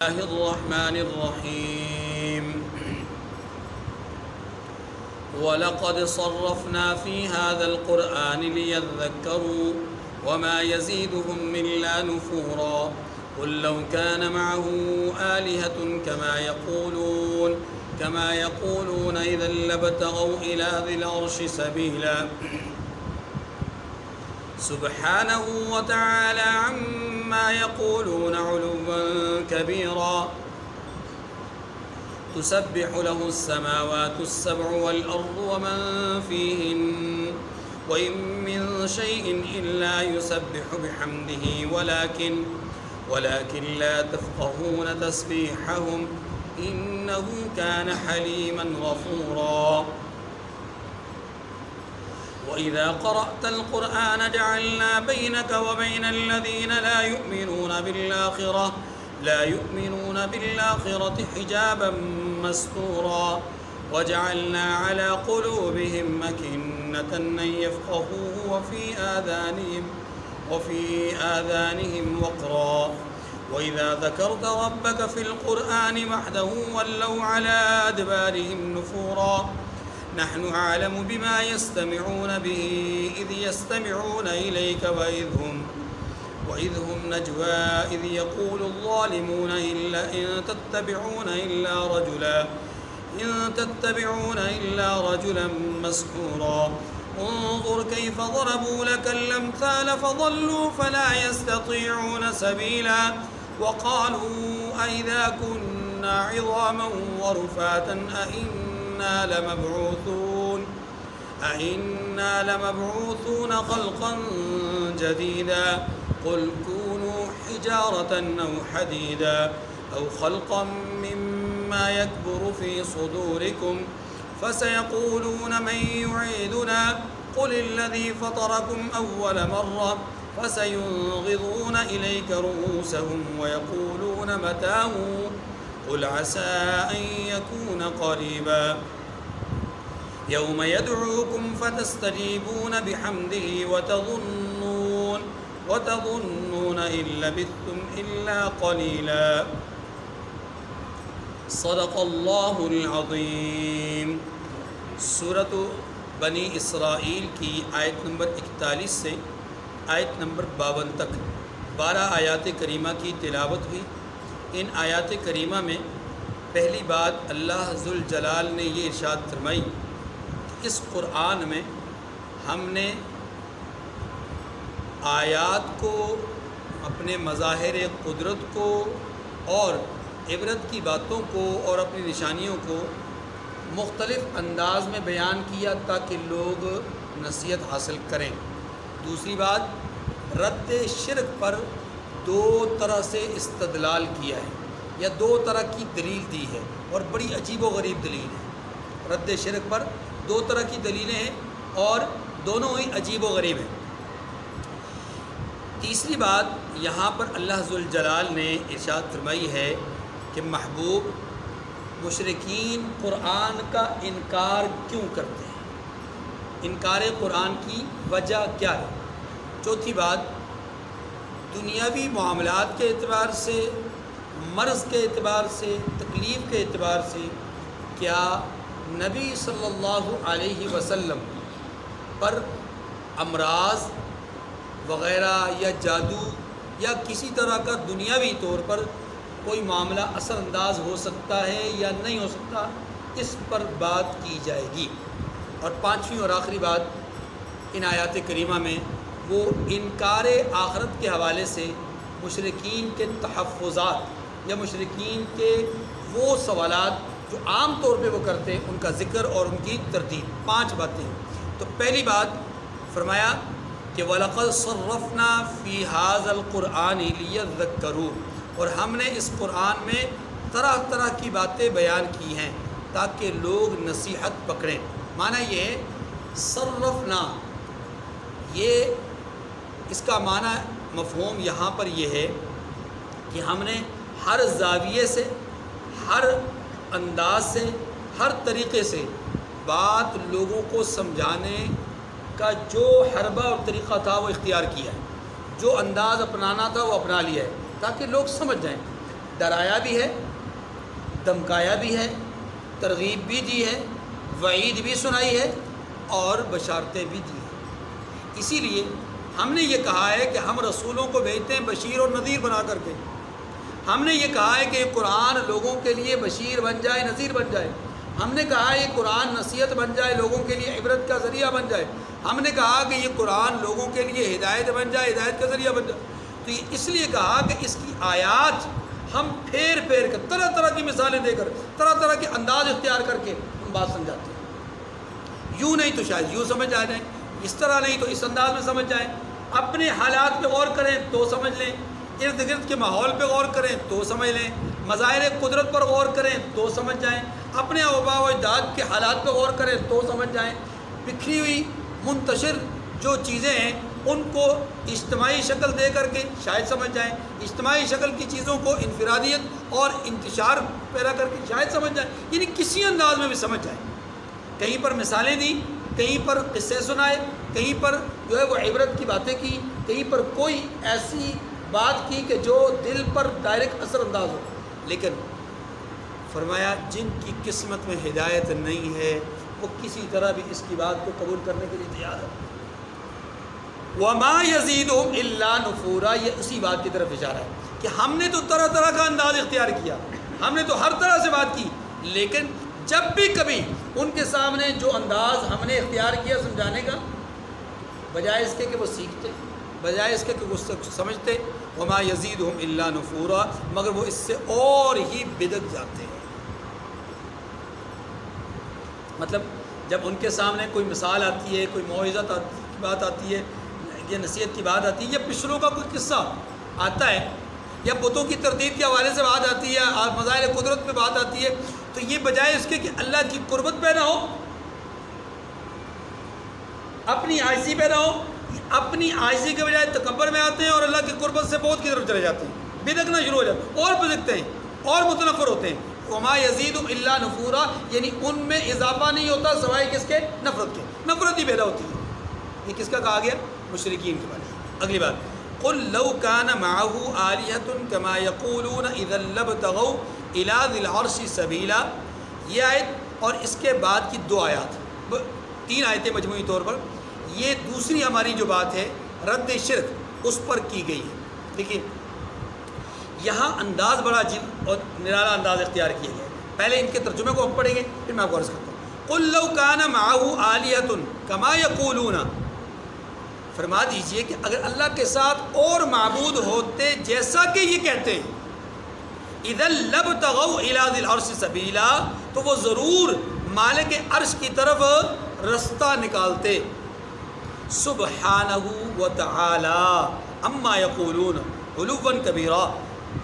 الله الرحمن الرحيم ولقد صرفنا في هذا القرآن ليذكروا وما يزيدهم إلا نفورا قل لو كان معه آلهة كما يقولون إذا لابتغوا إلى ذي العرش سبيلا سبحانه وتعالى عما يقولون علوا كبيرا تسبح له السماوات السبع والأرض ومن فيهن وإن من شيء إلا يسبح بحمده ولكن لا تفقهون تسبيحهم إنه كان حليما غفورا وإذا قرأت القرآن جعلنا بينك وبين الذين لا يؤمنون بالآخرة حجابا مستورا وجعلنا على قلوبهم أكنة أن يفقهوه وفي آذانهم وقرا وإذا ذكرت ربك في القرآن وحده ولوا على أدبارهم نفورا نحن أعلم بما يستمعون به إذ يستمعون إليك وإذ هم نجوى إذ يقول الظالمون إن تتبعون إلا رجلا مسحورا انظر كيف ضربوا لك الأمثال فضلوا فلا يستطيعون سبيلا وقالوا أئذا كنا عظاما ورفاتا أئنا لمبعوثون خلقا جديدا قل كونوا حجارة أو حديدا أو خلقا مما يكبر في صدوركم فسيقولون من يعيدنا قل الذي فطركم أول مرة فسينغضون إليك رؤوسهم ويقولون متاه قل عسى أن يكون قريبا يوم يدعوكم فتستجيبون بحمده وتظنون إن لبثتم إلا قليلا صدق اللہ العظیم۔ سورۃ بنی اسرائیل کی آیت نمبر 41 سے آیت نمبر 52 تک 12 آیات کریمہ کی تلاوت ہوئی۔ ان آیات کریمہ میں پہلی بات اللہ ذوالجلال نے یہ ارشاد فرمائی کہ اس قرآن میں ہم نے آیات کو، اپنے مظاہر قدرت کو اور عبرت کی باتوں کو اور اپنی نشانیوں کو مختلف انداز میں بیان کیا تاکہ لوگ نصیحت حاصل کریں۔ دوسری بات، رد شرک پر دو طرح سے استدلال کیا ہے یا دو طرح کی دلیل دی ہے، اور بڑی عجیب و غریب دلیل ہے۔ رد شرک پر دو طرح کی دلیلیں ہیں اور دونوں ہی عجیب و غریب ہیں۔ تیسری بات، یہاں پر اللہ ذوالجلال نے ارشاد فرمائی ہے کہ محبوب، مشرکین قرآن کا انکار کیوں کرتے ہیں، انکار قرآن کی وجہ کیا ہے۔ چوتھی بات، دنیاوی معاملات کے اعتبار سے، مرض کے اعتبار سے، تکلیف کے اعتبار سے کیا نبی صلی اللہ علیہ وسلم پر امراض وغیرہ یا جادو یا کسی طرح کا دنیاوی طور پر کوئی معاملہ اثر انداز ہو سکتا ہے یا نہیں ہو سکتا، اس پر بات کی جائے گی۔ اور پانچویں اور آخری بات ان آیات کریمہ میں وہ انکار آخرت کے حوالے سے مشرکین کے تحفظات یا مشرکین کے وہ سوالات جو عام طور پہ وہ کرتے ہیں ان کا ذکر اور ان کی تردید۔ 5 باتیں۔ تو پہلی بات فرمایا کہ وَلَقَدْ صَرَّفْنَا فِي هَذَا الْقُرْآنِ لِيَذَّكَّرُوا، اور ہم نے اس قرآن میں طرح طرح کی باتیں بیان کی ہیں تاکہ لوگ نصیحت پکڑیں۔ معنی یہ ہے صرفنا، یہ اس کا معنی مفہوم یہاں پر یہ ہے کہ ہم نے ہر زاویے سے، ہر انداز سے، ہر طریقے سے بات لوگوں کو سمجھانے کا جو حربہ اور طریقہ تھا وہ اختیار کیا ہے، جو انداز اپنانا تھا وہ اپنا لیا ہے تاکہ لوگ سمجھ جائیں۔ ڈرایا بھی ہے، دمکایا بھی ہے، ترغیب بھی دی ہے، وعید بھی سنائی ہے اور بشارتیں بھی دی ہیں۔ اسی لیے ہم نے یہ کہا ہے کہ ہم رسولوں کو بھیجتے ہیں بشیر اور نذیر بنا کر کے۔ ہم نے یہ کہا ہے کہ یہ قرآن لوگوں کے لیے بشیر بن جائے، نذیر بن جائے۔ ہم نے کہا ہے یہ قرآن نصیحت بن جائے، لوگوں کے لیے عبرت کا ذریعہ بن جائے۔ ہم نے کہا کہ یہ قرآن لوگوں کے لیے ہدایت بن جائے، ہدایت کا ذریعہ بن جائے۔ تو یہ اس لیے کہا کہ اس کی آیات ہم پھیر پھیر کر، طرح طرح کی مثالیں دے کر، طرح طرح کے انداز اختیار کر کے ہم بات سمجھاتے ہیں۔ یوں نہیں تو شاید یوں سمجھ آ جائیں، اس طرح نہیں تو اس انداز میں سمجھ جائیں۔ اپنے حالات پہ غور کریں تو سمجھ لیں، ارد گرد کے ماحول پہ غور کریں تو سمجھ لیں، مظاہر قدرت پر غور کریں تو سمجھ جائیں، اپنے آباء و اجداد کے حالات پہ غور کریں تو سمجھ جائیں۔ بکھری ہوئی منتشر جو چیزیں ہیں ان کو اجتماعی شکل دے کر کے شاید سمجھ جائیں، اجتماعی شکل کی چیزوں کو انفرادیت اور انتشار پیدا کر کے شاید سمجھ جائیں، یعنی کسی انداز میں بھی سمجھ جائیں۔ کہیں پر مثالیں دیں، کہیں پر قصے سنائے، کہیں پر جو ہے وہ عبرت کی باتیں کی، کہیں پر کوئی ایسی بات کی کہ جو دل پر ڈائریکٹ اثر انداز ہو۔ لیکن فرمایا جن کی قسمت میں ہدایت نہیں ہے وہ کسی طرح بھی اس کی بات کو قبول کرنے کے لیے تیار ہے۔ وَمَا يَزِيدُهُمْ إِلَّا نُفُورًا، یہ اسی بات کی طرف اشارہ ہے کہ ہم نے تو طرح طرح کا انداز اختیار کیا، ہم نے تو ہر طرح سے بات کی، لیکن جب بھی کبھی ان کے سامنے جو انداز ہم نے اختیار کیا سمجھانے کا، بجائے اس کے کہ وہ سیکھتے، بجائے اس کے کہ وہ سمجھتے، وَمَا يَزِيدُهُمْ إِلَّا نُفُورًا، مگر وہ اس سے اور ہی بدک جاتے ہیں۔ مطلب جب ان کے سامنے کوئی مثال آتی ہے، کوئی موعظت کی بات آتی ہے، یا نصیحت کی بات آتی ہے، یا پچھلوں کا کوئی قصہ آتا ہے، یا بتوں کی تردید کے حوالے سے بات آتی ہے، مظاہر قدرت پہ بات آتی ہے، تو یہ بجائے اس کے کہ اللہ کی قربت پہ نہ ہو، اپنی عاجزی پہ نہ ہو، اپنی عاجزی کے بجائے تکبر میں آتے ہیں اور اللہ کی قربت سے بہت کی طرف چلے جاتے ہیں، بدکنا شروع ہو جاتے ہیں اور بدکتے ہیں اور متنفر ہوتے ہیں۔ وما یزید الا نفورا، یعنی ان میں اضافہ نہیں ہوتا سوائے کس کے؟ نفرت کے، نفرت ہی پیدا ہوتی ہے۔ یہ کس کا کہا گیا؟ مشرکین کے بارے میں۔ اگلی بات، قل لو كان معه آلهة كما يقولون اذا لابتغوا الى ذي العرش سبيلا۔ یہ آیت اور اس کے بعد کی دو آیات، تین آیتیں مجموعی طور پر، یہ دوسری ہماری جو بات ہے رد شرک اس پر کی گئی ہے۔ دیکھیے یہاں انداز بڑا عجیب اور نرالا انداز اختیار کیا گیا ہے۔ پہلے ان کے ترجمے کو ہم پڑھیں گے، پھر میں آپ کو عرض کرتا ہوں۔ قل لو كان معه آلهة كما يقولون، فرما دیجئے کہ اگر اللہ کے ساتھ اور معبود ہوتے جیسا کہ یہ کہتے ہیں، اذا لابتغوا الى ذي العرش سبیلا، تو وہ ضرور مالک عرش کی طرف رستہ نکالتے۔ سبحانہ وتعالی عما یقولون علوا کبیرا،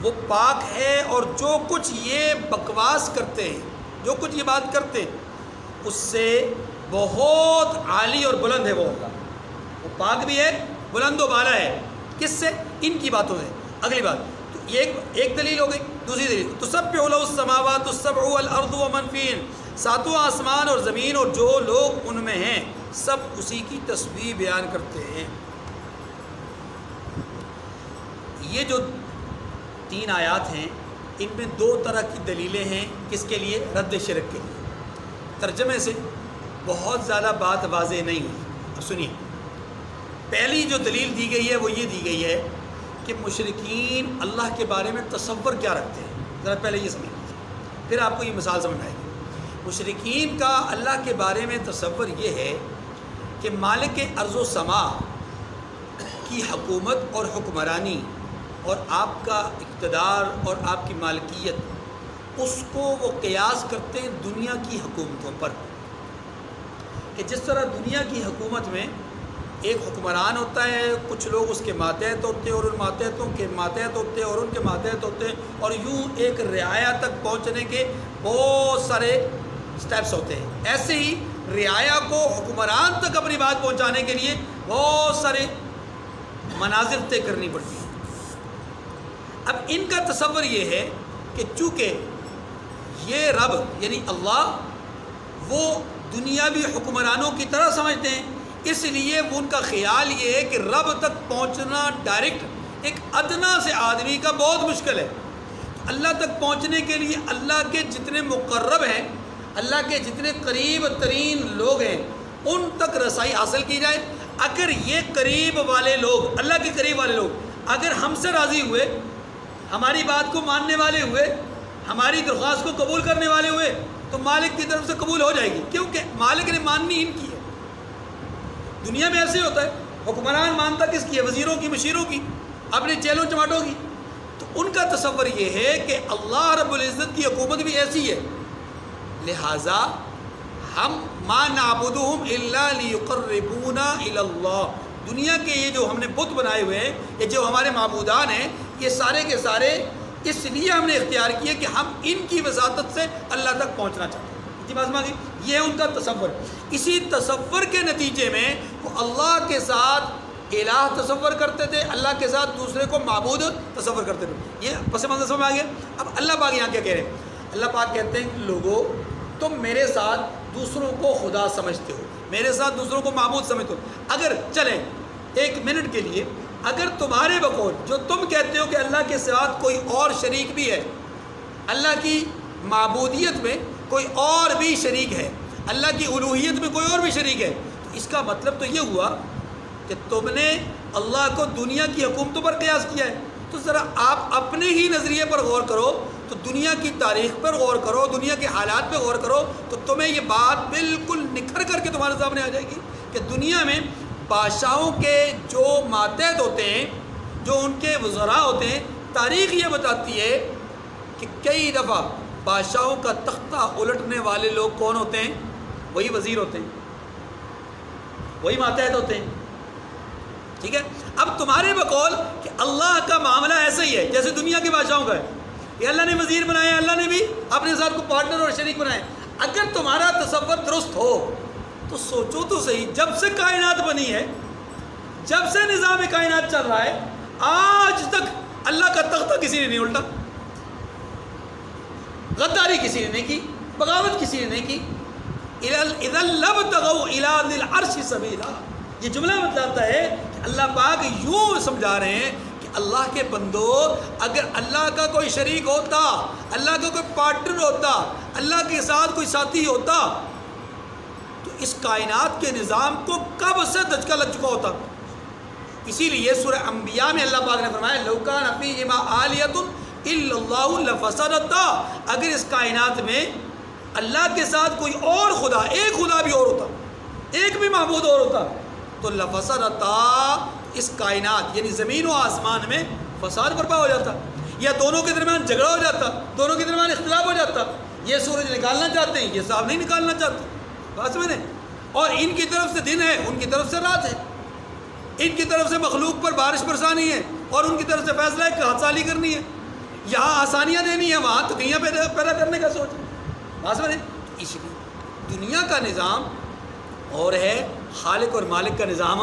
وہ پاک ہے اور جو کچھ یہ بکواس کرتے ہیں، جو کچھ یہ بات کرتے ہیں اس سے بہت عالی اور بلند ہے وہ اللہ، وہ پاک بھی ہے، بلند و بالا ہے۔ کس سے؟ ان کی باتوں سے۔ اگلی بات، تو یہ ایک دلیل ہو گئی۔ دوسری دلیل، تسبح له السماوات السبع والارض ومن فیہن، ساتوں آسمان اور زمین اور جو لوگ ان میں ہیں سب اسی کی تسبیح بیان کرتے ہیں۔ یہ جو تین آیات ہیں ان میں دو طرح کی دلیلیں ہیں، کس کے لیے؟ رد شرک کے لیے۔ ترجمے سے بہت زیادہ بات واضح نہیں ہے، اب سنیے۔ پہلی جو دلیل دی گئی ہے وہ یہ دی گئی ہے کہ مشرکین اللہ کے بارے میں تصور کیا رکھتے ہیں، ذرا پہلے یہ سمجھ لیجیے، پھر آپ کو یہ مثال سمجھ آئے گی۔ مشرکین کا اللہ کے بارے میں تصور یہ ہے کہ مالک ارض و سما کی حکومت اور حکمرانی اور آپ کا اقتدار اور آپ کی مالکیت، اس کو وہ قیاس کرتے ہیں دنیا کی حکومتوں پر، کہ جس طرح دنیا کی حکومت میں ایک حکمران ہوتا ہے، کچھ لوگ اس کے ماتحت ہوتے ہیں اور ان ماتحتوں کے ماتحت ہوتے ہیں اور ان کے ماتحت ہوتے ہیں، اور یوں ایک رعایا تک پہنچنے کے بہت سارے سٹیپس ہوتے ہیں۔ ایسے ہی رعایا کو حکمران تک اپنی بات پہنچانے کے لیے بہت سارے منازل طے کرنی پڑتی ہیں۔ اب ان کا تصور یہ ہے کہ چونکہ یہ رب یعنی اللہ وہ دنیاوی حکمرانوں کی طرح سمجھتے ہیں، اس لیے وہ ان کا خیال یہ ہے کہ رب تک پہنچنا ڈائریکٹ ایک ادنا سے آدمی کا بہت مشکل ہے۔ اللہ تک پہنچنے کے لیے اللہ کے جتنے مقرب ہیں، اللہ کے جتنے قریب ترین لوگ ہیں، ان تک رسائی حاصل کی جائے۔ اگر یہ قریب والے لوگ، اللہ کے قریب والے لوگ اگر ہم سے راضی ہوئے، ہماری بات کو ماننے والے ہوئے، ہماری درخواست کو قبول کرنے والے ہوئے، تو مالک کی طرف سے قبول ہو جائے گی، کیونکہ مالک نے ماننی ان کی ہے۔ دنیا میں ایسے ہوتا ہے، حکمران مانتا کس کی ہے؟ وزیروں کی، مشیروں کی، اپنے چیلوں چماٹوں کی۔ تو ان کا تصور یہ ہے کہ اللہ رب العزت کی حکومت بھی ایسی ہے، لہٰذا ہم ما نعبدہم الا لیقربونا الی اللہ، دنیا کے یہ جو ہم نے بت بنائے ہوئے ہیں، یہ جو ہمارے معبودان ہیں، یہ سارے کے سارے اس لیے ہم نے اختیار کیے کہ ہم ان کی وساطت سے اللہ تک پہنچنا چاہتے ہیں۔ یہ ہے ان کا تصور۔ اسی تصور کے نتیجے میں وہ اللہ کے ساتھ الہ تصور کرتے تھے، اللہ کے ساتھ دوسرے کو معبود تصور کرتے تھے۔ یہ پس منظر سمجھ آ گیا۔ اب اللہ پاک یہاں کیا کہہ رہے ہیں؟ اللہ پاک کہتے ہیں کہ لوگوں، تم میرے ساتھ دوسروں کو خدا سمجھتے ہو، میرے ساتھ دوسروں کو معبود سمجھتے ہو۔ اگر چلیں ایک منٹ کے لیے، اگر تمہارے بقول جو تم کہتے ہو کہ اللہ کے ساتھ کوئی اور شریک بھی ہے، اللہ کی معبودیت میں کوئی اور بھی شریک ہے، اللہ کی الوہیت میں کوئی اور بھی شریک ہے، تو اس کا مطلب تو یہ ہوا کہ تم نے اللہ کو دنیا کی حکومتوں پر قیاس کیا ہے۔ تو ذرا آپ اپنے ہی نظریے پر غور کرو، تو دنیا کی تاریخ پر غور کرو، دنیا کے حالات پہ غور کرو، تو تمہیں یہ بات بالکل نکھر کر کے تمہارے سامنے آ جائے گی کہ دنیا میں بادشاہوں کے جو ماتحت ہوتے ہیں، جو ان کے وزراء ہوتے ہیں، تاریخ یہ بتاتی ہے کہ کئی دفعہ بادشاہوں کا تختہ الٹنے والے لوگ کون ہوتے ہیں؟ وہی وزیر ہوتے ہیں، وہی ماتحت ہوتے ہیں۔ ٹھیک ہے، اب تمہارے بقول کہ اللہ کا معاملہ ایسا ہی ہے جیسے دنیا کے بادشاہوں کا ہے، یہ اللہ نے وزیر بنایا، اللہ نے بھی اپنے ساتھ کو پارٹنر اور شریک بنائے۔ اگر تمہارا تصور درست ہو تو سوچو تو صحیح، جب سے کائنات بنی ہے، جب سے نظام کائنات چل رہا ہے، آج تک اللہ کا تختہ کسی نے نہیں الٹا، غداری کسی نے نہیں کی، بغاوت کسی نے نہیں کی۔ اذا لابتغوا الى ذی العرش سبیلا، یہ جملہ بتلاتا ہے کہ اللہ پاک یوں سمجھا رہے ہیں کہ اللہ کے بندو، اگر اللہ کا کوئی شریک ہوتا، اللہ کا کوئی پارٹنر ہوتا، اللہ کے ساتھ کوئی ساتھی ہوتا، تو اس کائنات کے نظام کو کب سے دھچکا لگ چکا ہوتا۔ اسی لیے سورہ انبیاء میں اللہ پاک نے فرمایا لو کان فیہما آلیۃ الا اللہ لفسدتا، اگر اس کائنات میں اللہ کے ساتھ کوئی اور خدا، ایک خدا بھی اور ہوتا، ایک بھی معبود اور ہوتا، تو لفسدتا، اس کائنات یعنی زمین و آسمان میں فساد برپا ہو جاتا، یا دونوں کے درمیان جھگڑا ہو جاتا، دونوں کے درمیان اختلاف ہو جاتا۔ یہ سورج نکالنا چاہتے ہیں، یہ صاحب نہیں نکالنا چاہتے، بات سمجھیں؟ اور ان کی طرف سے دن ہے، ان کی طرف سے رات ہے، ان کی طرف سے مخلوق پر بارش برسانی ہے، اور ان کی طرف سے فیصلہ ہے کہ ہاتھ سالی کرنی ہے، یہاں آسانیاں دینی ہے، وہاں تکیاں پیدا کرنے کا سوچ ہے، بات سمجھیں؟ اس لیے دنیا کا نظام اور ہے، خالق اور مالک کا نظام۔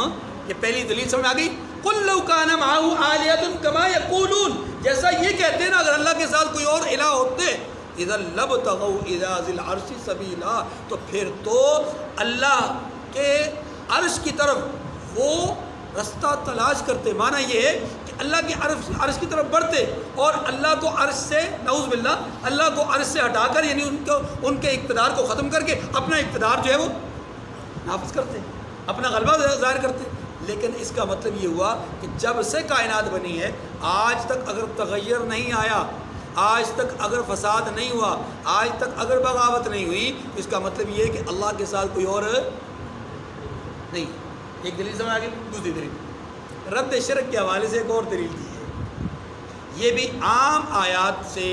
یہ پہلی دلیل سمجھ آ گئی۔ قل لو کان معه آلیۃ کما یقولون، جیسا یہ کہتے ہیں نا، اگر اللہ کے ساتھ کوئی اور الہ ہوتے، اذا لابتغوا الی ذی العرش سبیلا، تو پھر تو اللہ کے عرش کی طرف وہ رستہ تلاش کرتے۔ معنی یہ ہے کہ اللہ کے عرش کی طرف بڑھتے، اور اللہ کو عرش سے، نعوذ باللہ، اللہ کو عرش سے ہٹا کر، یعنی ان کے اقتدار کو ختم کر کے اپنا اقتدار جو ہے وہ نافذ کرتے، اپنا غلبہ ظاہر کرتے۔ لیکن اس کا مطلب یہ ہوا کہ جب سے کائنات بنی ہے، آج تک اگر تغیر نہیں آیا، آج تک اگر فساد نہیں ہوا، آج تک اگر بغاوت نہیں ہوئی، تو اس کا مطلب یہ ہے کہ اللہ کے ساتھ کوئی اور نہیں۔ ایک دلیل سمجھ آگے۔ دوسری دلیل رد شرک کے حوالے سے ایک اور دلیل دی ہے، یہ بھی عام آیات سے،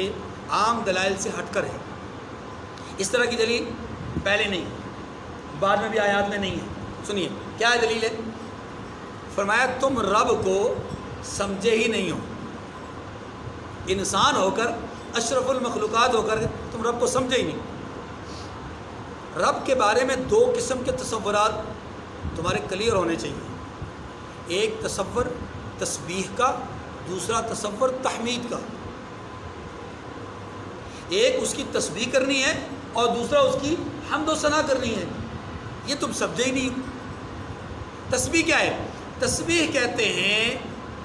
عام دلائل سے ہٹ کر ہے۔ اس طرح کی دلیل پہلے نہیں، بعد میں بھی آیات میں نہیں ہے۔ سنیے کیا دلیل ہے؟ فرمایا تم رب کو سمجھے ہی نہیں ہو، انسان ہو کر، اشرف المخلوقات ہو کر تم رب کو سمجھے ہی نہیں۔ رب کے بارے میں دو قسم کے تصورات تمہارے کلیئر ہونے چاہیے، ایک تصور تسبیح کا، دوسرا تصور تحمید کا۔ ایک اس کی تسبیح کرنی ہے اور دوسرا اس کی حمد و ثنا کرنی ہے، یہ تم سمجھے ہی نہیں۔ تسبیح کیا ہے؟ تسبیح کہتے ہیں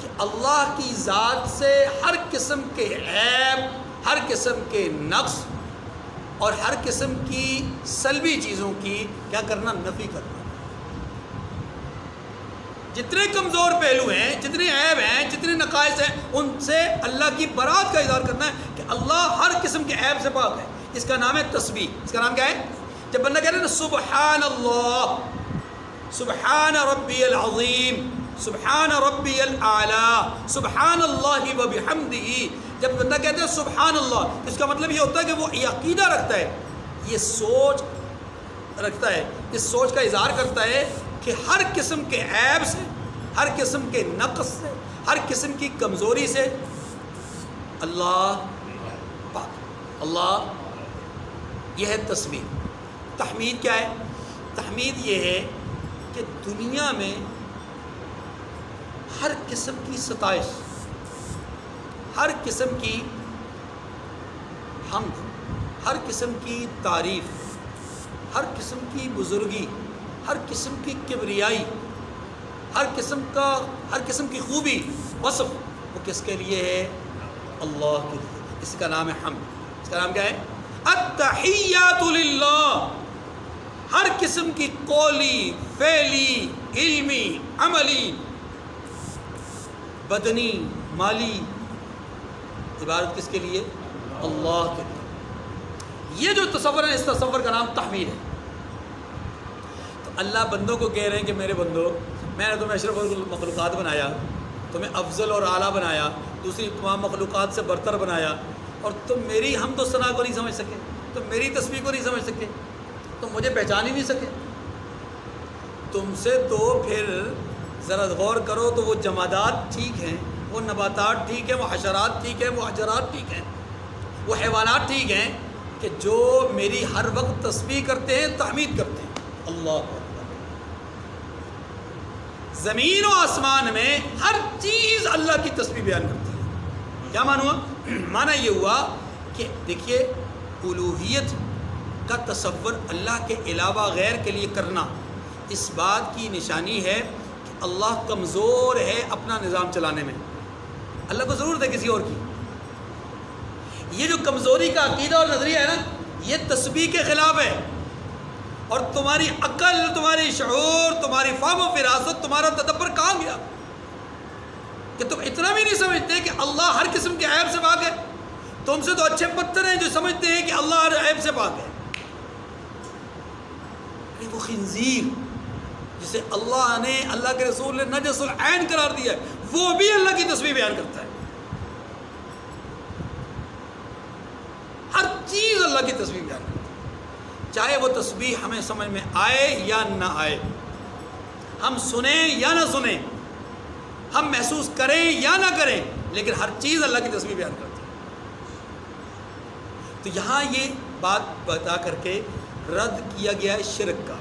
کہ اللہ کی ذات سے ہر قسم کے عیب، ہر قسم کے نقص اور ہر قسم کی سلبی چیزوں کی کیا کرنا؟ نفی کرنا. جتنے کمزور پہلو ہیں، جتنے عیب ہیں، جتنے نقائص ہیں، ان سے اللہ کی برات کا اظہار کرنا ہے کہ اللہ ہر قسم کے عیب سے پاک ہے. اس کا نام ہے تسبیح. اس کا نام کیا ہے؟ جب بندہ کہہ رہے ہیں نا سبحان اللہ، سبحان ربی العظیم، سبحان ربی الاعلی، سبحان اللہ وبحمدہ، جب بندہ کہتا ہے سبحان اللہ، اس کا مطلب یہ ہوتا ہے کہ وہ یہ عقیدہ رکھتا ہے، یہ سوچ رکھتا ہے، اس سوچ کا اظہار کرتا ہے کہ ہر قسم کے عیب سے، ہر قسم کے نقص سے، ہر قسم کی کمزوری سے اللہ پاک. اللہ، یہ ہے تسبیح. تحمید کیا ہے؟ تحمید یہ ہے کہ دنیا میں ہر قسم کی ستائش، ہر قسم کی حمد، ہر قسم کی تعریف، ہر قسم کی بزرگی، ہر قسم کی کبریائی، ہر قسم کی خوبی، وصف، وہ کس کے لیے ہے؟ اللہ کے لیے. اس کا نام ہے حمد. اس کا نام کیا ہے؟ التحیات للہ. ہر قسم کی قولی، فعلی، علمی، عملی، بدنی، مالی عبادت کس کے لیے؟ اللہ کے لیے. یہ جو تصور ہے، اس تصور کا نام تحمید ہے. تو اللہ بندوں کو کہہ رہے ہیں کہ میرے بندو، میں نے تمہیں اشرف المخلوقات بنایا، تمہیں افضل اور اعلیٰ بنایا، دوسری تمام مخلوقات سے برتر بنایا، اور تم میری حمد و ثنا کو نہیں سمجھ سکے، تم میری تسبیح کو نہیں سمجھ سکے، تم مجھے پہچان ہی نہیں سکے. تم سے تو پھر ذرا غور کرو تو وہ جمادات ٹھیک ہیں، وہ نباتات ٹھیک ہیں، وہ حشرات ٹھیک ہیں، وہ حجرات ٹھیک ہیں، وہ حیوانات ٹھیک ہیں کہ جو میری ہر وقت تسبیح کرتے ہیں، تحمید کرتے ہیں. اللہ اکبر. زمین و آسمان میں ہر چیز اللہ کی تسبیح بیان کرتی ہے. کیا معنی ہوا؟ معنی یہ ہوا کہ دیکھیے، الوہیت کا تصور اللہ کے علاوہ غیر کے لیے کرنا اس بات کی نشانی ہے کہ اللہ کمزور ہے اپنا نظام چلانے میں. اللہ کو ضرورت ہے کسی اور کی. یہ جو کمزوری کا عقیدہ اور نظریہ ہے نا، یہ تسبیح کے خلاف ہے. اور تمہاری عقل، تمہاری شعور، تمہاری فہم و فراست، تمہارا تدبر کہاں گیا کہ تم اتنا بھی نہیں سمجھتے کہ اللہ ہر قسم کے عیب سے پاک ہے. تم سے تو اچھے پتھر ہیں جو سمجھتے ہیں کہ اللہ ہر عیب سے پاک ہے. وہ خنزیر جسے اللہ نے، اللہ کے رسول نے نجس العین قرار دیا ہے، وہ بھی اللہ کی تسبیح بیان کرتا ہے. ہر چیز اللہ کی تسبیح بیان کرتا ہے، چاہے وہ تسبیح ہمیں سمجھ میں آئے یا نہ آئے، ہم سنیں یا نہ سنیں، ہم محسوس کریں یا نہ کریں، لیکن ہر چیز اللہ کی تسبیح بیان کرتی ہے. تو یہاں یہ بات بتا کر کے رد کیا گیا ہے شرک کا،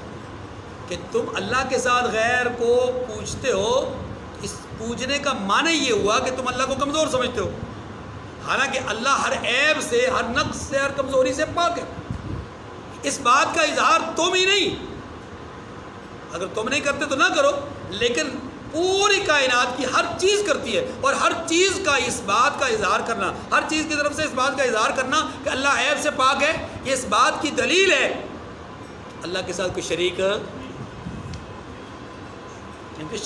کہ تم اللہ کے ساتھ غیر کو پوجتے ہو. اس پوجنے کا معنی یہ ہوا کہ تم اللہ کو کمزور سمجھتے ہو، حالانکہ اللہ ہر عیب سے، ہر نقص سے، ہر کمزوری سے پاک ہے. اس بات کا اظہار تم ہی نہیں، اگر تم نہیں کرتے تو نہ کرو، لیکن پوری کائنات کی ہر چیز کرتی ہے. اور ہر چیز کا اس بات کا اظہار کرنا، ہر چیز کی طرف سے اس بات کا اظہار کرنا کہ اللہ عیب سے پاک ہے، یہ اس بات کی دلیل ہے اللہ کے ساتھ کوئی شریک، کیونکہ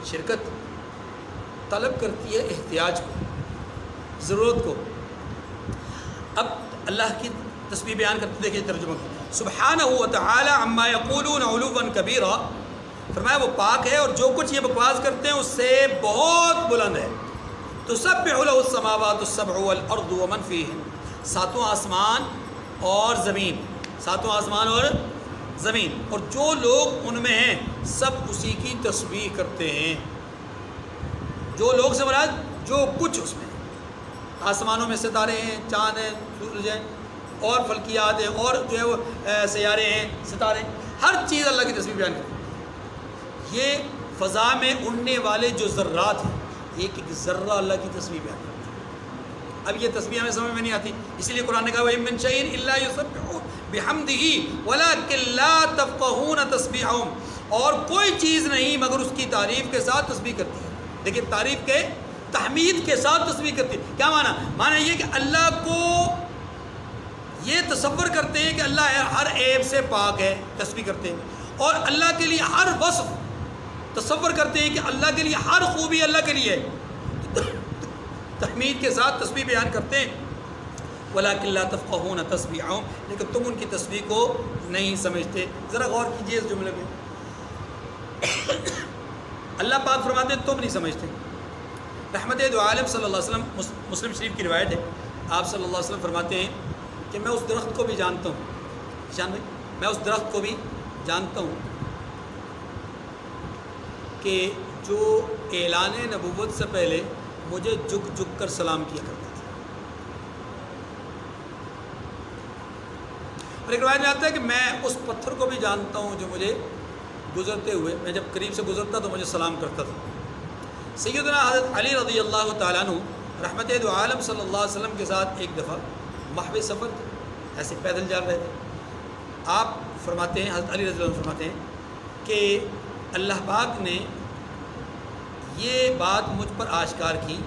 شرکت طلب کرتی ہے احتیاج کو، ضرورت کو. اب اللہ کی تسبیح بیان کرتے دیکھیں ترجمہ کو. سبحانہ و تعالی عما یقولون علوا کبیرا، فرمایا وہ پاک ہے اور جو کچھ یہ بکواس کرتے ہیں اس سے بہت بلند ہے. تسبح له السماوات السبع والارض ومن فیہن، ساتوں آسمان اور زمین، ساتوں آسمان اور زمین اور جو لوگ ان میں ہیں سب اسی کی تسبیح کرتے ہیں. جو لوگ سے مراد جو کچھ اس میں، آسمانوں میں ستارے ہیں، چاند ہیں، سورج ہیں، اور فلکیات ہیں، اور جو ہے وہ سیارے ہیں، ستارے ہیں، ہر چیز اللہ کی تسبیح بیان کرتی ہے. یہ فضا میں اڑنے والے جو ذرات ہیں، ایک ایک ذرہ اللہ کی تسبیح بیان کرتا ہے. اب یہ تسبیح ہمیں سمجھ میں نہیں آتی، اس لیے قرآن نے کہا وَإِن مِّن شَيْءٍ إِلَّا يُسَبِّحُ بِحَمْدِهِ وَلَكِن لَّا تَفْقَهُونَ تَسْبِيحَهُمْ، اور کوئی چیز نہیں مگر اس کی تعریف کے ساتھ تسبیح کرتی ہے. لیکن تعریف کے تحمید کے ساتھ تسبیح کرتے ہیں۔ کیا معنی؟ معنی یہ کہ اللہ کو یہ تصور کرتے ہیں کہ اللہ ہر عیب سے پاک ہے، تسبیح کرتے ہیں، اور اللہ کے لیے ہر وصف تصور کرتے ہیں کہ اللہ کے لیے ہر خوبی اللہ کے لیے ہے، تحمید کے ساتھ تسبیح بیان کرتے ہیں۔ وَلَكِنْ لَا تَفْقَهُونَ تَسْبِيحَهُمْ، لیکن تم ان کی تسبیح کو نہیں سمجھتے۔ ذرا غور کیجئے اس جملے میں، اللہ پاک فرماتے ہیں تم نہیں سمجھتے۔ رحمت دو عالم صلی اللہ علیہ وسلم، مسلم شریف کی روایت ہے، آپ صلی اللہ علیہ وسلم فرماتے ہیں کہ میں اس درخت کو بھی جانتا ہوں، شان بھائی، میں اس درخت کو بھی جانتا ہوں کہ جو اعلان نبوت سے پہلے مجھے جھک جھک کر سلام کیا کرتا تھا۔ اور ایک روایت میں آتا ہے کہ میں اس پتھر کو بھی جانتا ہوں جو مجھے گزرتے ہوئے، میں جب قریب سے گزرتا تو مجھے سلام کرتا تھا۔ سیدنا حضرت علی رضی اللہ تعالیٰ عنہ رحمت دو عالم صلی اللہ علیہ وسلم کے ساتھ ایک دفعہ محو سفر تھے، ایسے پیدل جا رہے تھے۔ آپ فرماتے ہیں، حضرت علی رضی اللہ عنہ فرماتے ہیں کہ اللہ پاک نے یہ بات مجھ پر آشکار کی